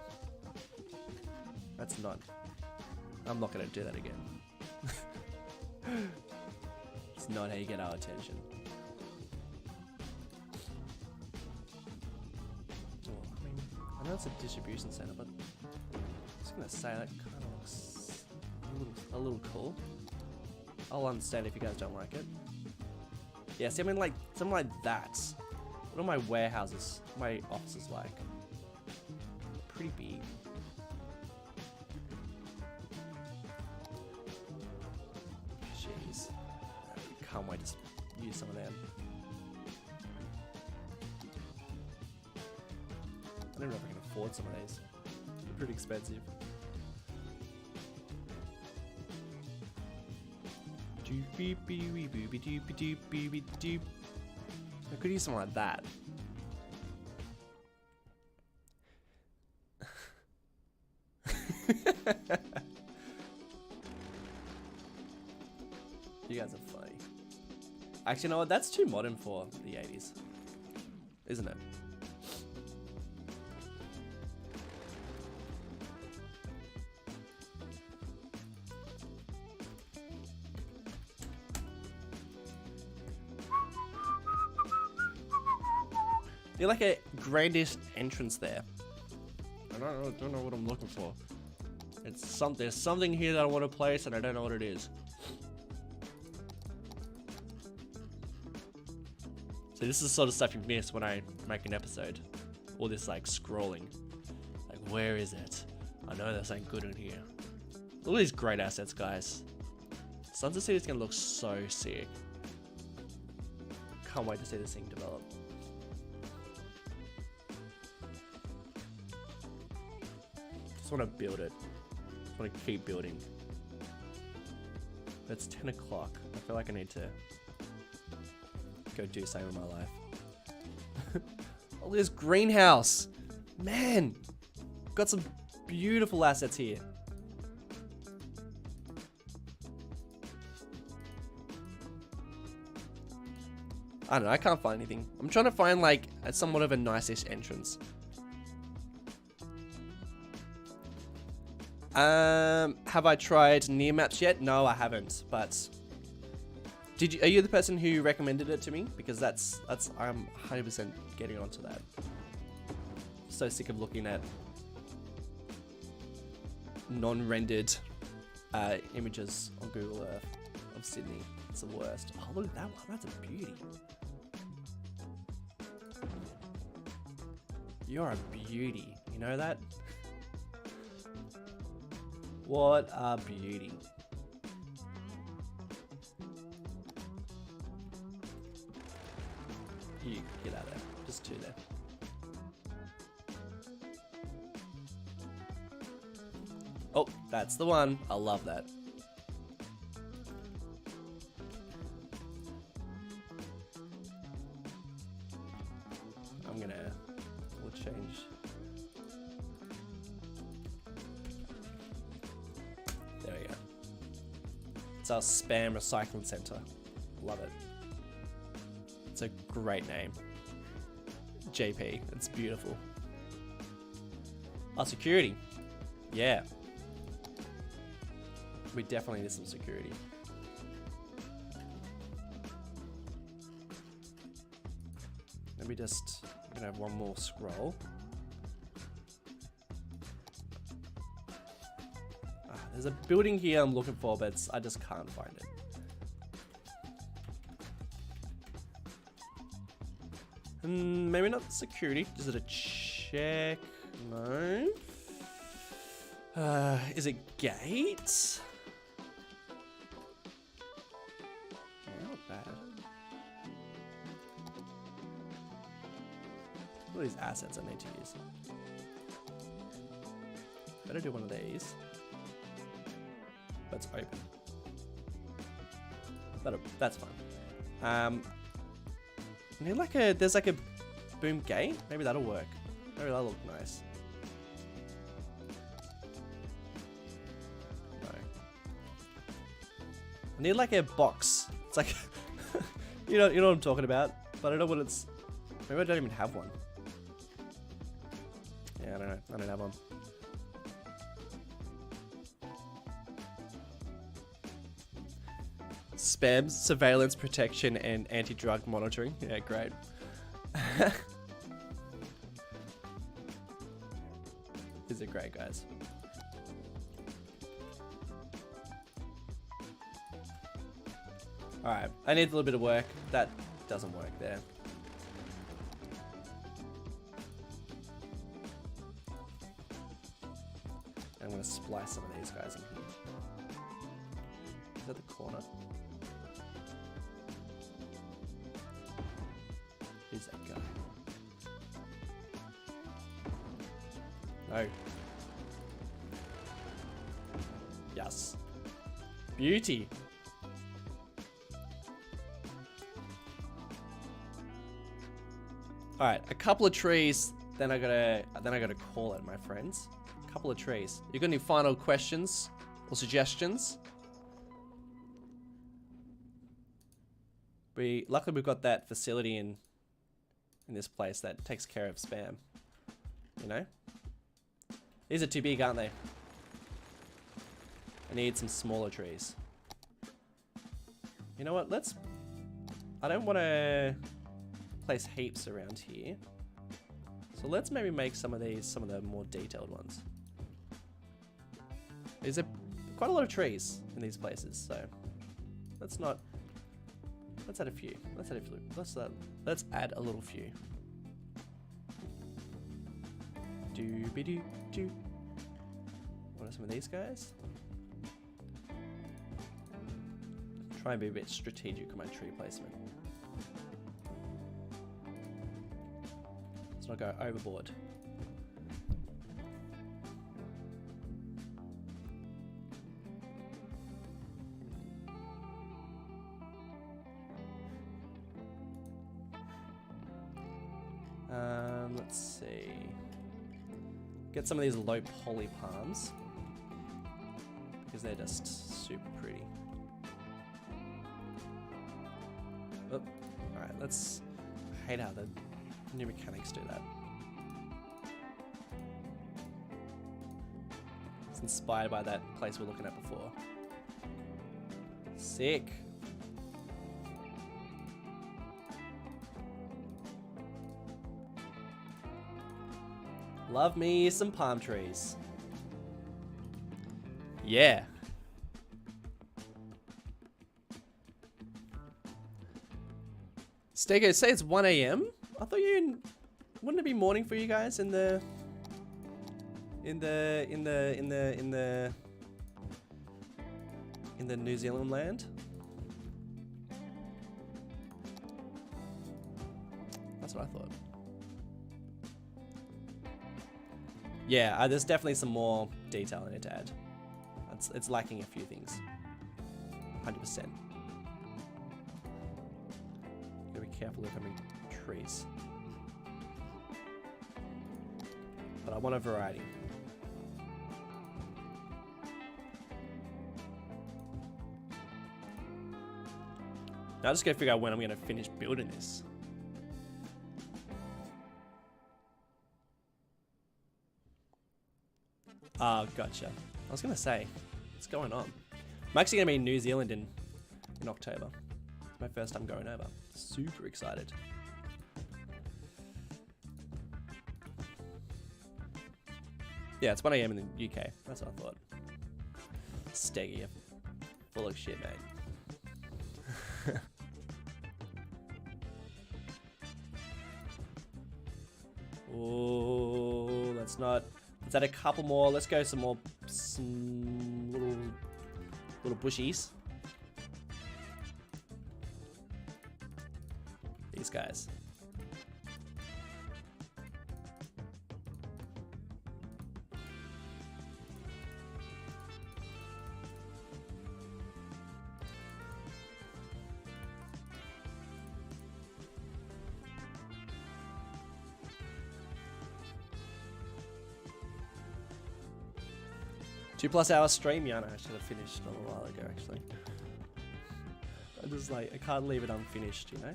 S1: that's not, I'm not going to do that again. It's not how you get our attention. Oh, I mean, I know it's a distribution center, but I'm just gonna say that kind of looks a little cool. I'll understand if you guys don't like it. Yeah, see, I mean, like something like that. What are my warehouses, my offices like? Pretty big. Jeez. Can't wait to use some of them. I don't know if I can afford some of these. They're pretty expensive. I could use something like that. You guys are funny. Actually, you know what? That's too modern for the 80s. Isn't it? You're like a grandiose entrance there. I don't know what I'm looking for. There's something here that I want to place and I don't know what it is. So this is the sort of stuff you miss when I make an episode. All this like scrolling. Like, where is it? I know there's something good in here. All these great assets, guys. Sunset City is gonna look so sick. Can't wait to see this thing develop. Just want to build it. Just want to keep building. It's 10 o'clock. I feel like I need to go do something with my life. Oh, this greenhouse. Man, got some beautiful assets here. I don't know, I can't find anything. I'm trying to find like somewhat of a nice-ish entrance. Have I tried near maps yet? No, I haven't. But are you the person who recommended it to me? Because I'm 100% getting onto that. So sick of looking at non-rendered images on Google Earth of Sydney. It's the worst. Oh, look at that one. That's a beauty. You're a beauty. You know that? What a beauty. You get out of there. Just two there. Oh, that's the one. I love that. We'll change. There we go. It's our spam recycling center. Love it. It's a great name. JP. It's beautiful. Our security. Yeah. We definitely need some security. Let me just, I'm gonna have one more scroll. There's a building here I'm looking for, but I just can't find it. Maybe not security. Is it a check? No. Is it gates? Not bad. What are these assets I need to use? Better do one of these. Let's open. That's fine. Need like there's like a boom gate. Maybe that'll work. Maybe that'll look nice. No. I need like a box. It's like you know what I'm talking about. But I don't know what it's. Maybe I don't even have one. Yeah, I don't know. I don't have one. Spam, surveillance, protection, and anti-drug monitoring. Yeah, great. These are great, guys. Alright, I need a little bit of work. That doesn't work there. I'm going to splice some of these guys in here. Is that the corner? Who's that guy? No. Yes. Beauty. All right, a couple of trees. Then I gotta call it, my friends. A couple of trees. You got any final questions or suggestions? Luckily we've got that facility in this place that takes care of spam. You know? These are too big, aren't they? I need some smaller trees. You know what? I don't want to place heaps around here. So let's maybe make some of the more detailed ones. There's quite a lot of trees in these places, so let's add a few. Let's add a little few. Do. What are some of these guys? Try and be a bit strategic with my tree placement. Let's not go overboard. Let's see. Get some of these low poly palms because they're just super pretty. Oh, all right. I hate how the new mechanics do that. It's inspired by that place we were looking at before. Sick. Love me some palm trees. Yeah. Stego, say it's 1 AM? I thought wouldn't it be morning for you guys in the New Zealand land? That's what I thought. Yeah, there's definitely some more detail I need to add. It's lacking a few things. 100%. Gotta be careful with having trees. But I want a variety. Now I just gotta figure out when I'm gonna finish building this. Oh, gotcha. I was gonna say, what's going on? I'm actually gonna be in New Zealand in October. It's my first time going over. Super excited. Yeah, it's 1 AM in the UK. That's what I thought. Steggy, you're full of shit, mate. Oh, that's not. Let's add a couple more. Let's go some little bushies. These guys. +2 hour stream, yeah, no, I should have finished a little while ago, actually. I just I can't leave it unfinished, you know?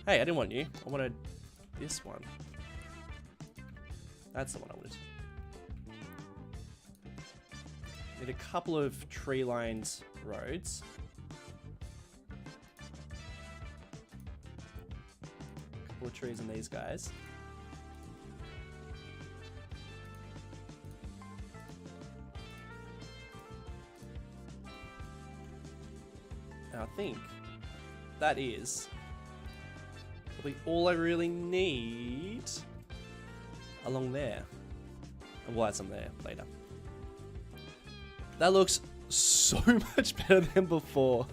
S1: Hey, I didn't want you. I wanted this one. That's the one I wanted. Need a couple of tree-lined roads. A couple of trees in these guys. And I think that is probably all I really need along there. We'll add some there later. That looks so much better than before.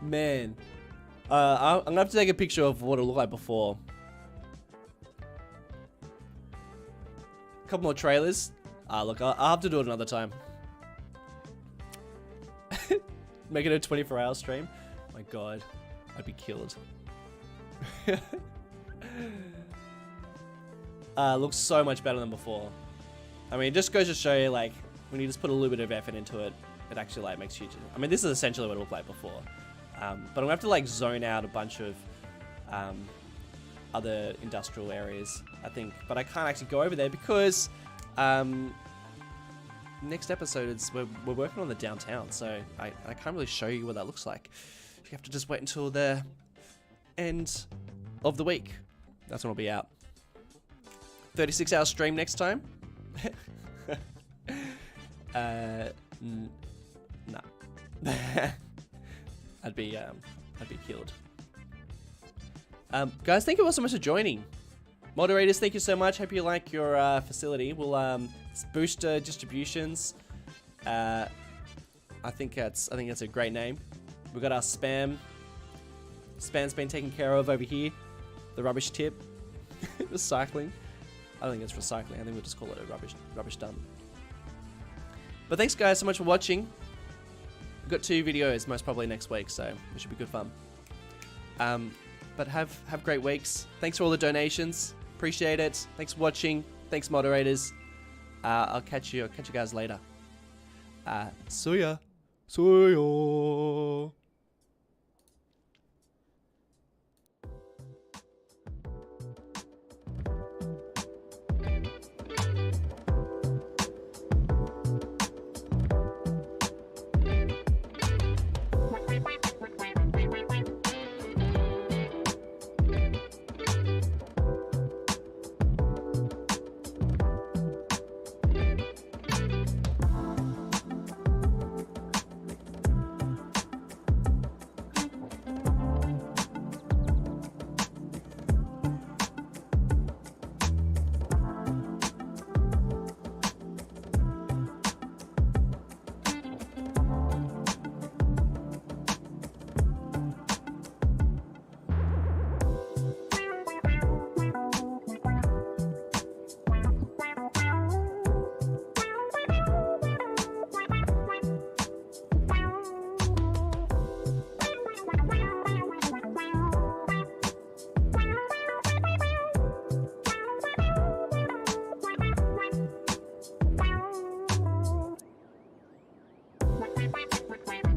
S1: Man. I'm gonna have to take a picture of what it looked like before. A couple more trailers. Look, I'll have to do it another time. Make it a 24-hour stream. My God, I'd be killed. Looks so much better than before. I mean, it just goes to show you, like, when you just put a little bit of effort into it, it actually, like, makes huge. I mean, this is essentially what it looked like before. But I'm gonna have to, like, zone out a bunch of other industrial areas, I think. But I can't actually go over there because next episode we're working on the downtown, so I can't really show you what that looks like. You have to just wait until the end of the week. That's when it'll be out. 36-hour stream next time. No. I'd be killed. Guys, thank you all so much for joining. Moderators, thank you so much. Hope you like your facility. We'll boost distributions. I think that's a great name. We've got our spam. Spam's been taken care of over here. The rubbish tip. Recycling. I don't think it's recycling. I think we'll just call it a rubbish dump. But thanks guys so much for watching. We've got 2 videos most probably next week, so it should be good fun. But have great weeks. Thanks for all the donations. Appreciate it. Thanks for watching. Thanks moderators. I'll catch you guys later. See ya. See ya.
S2: Bye.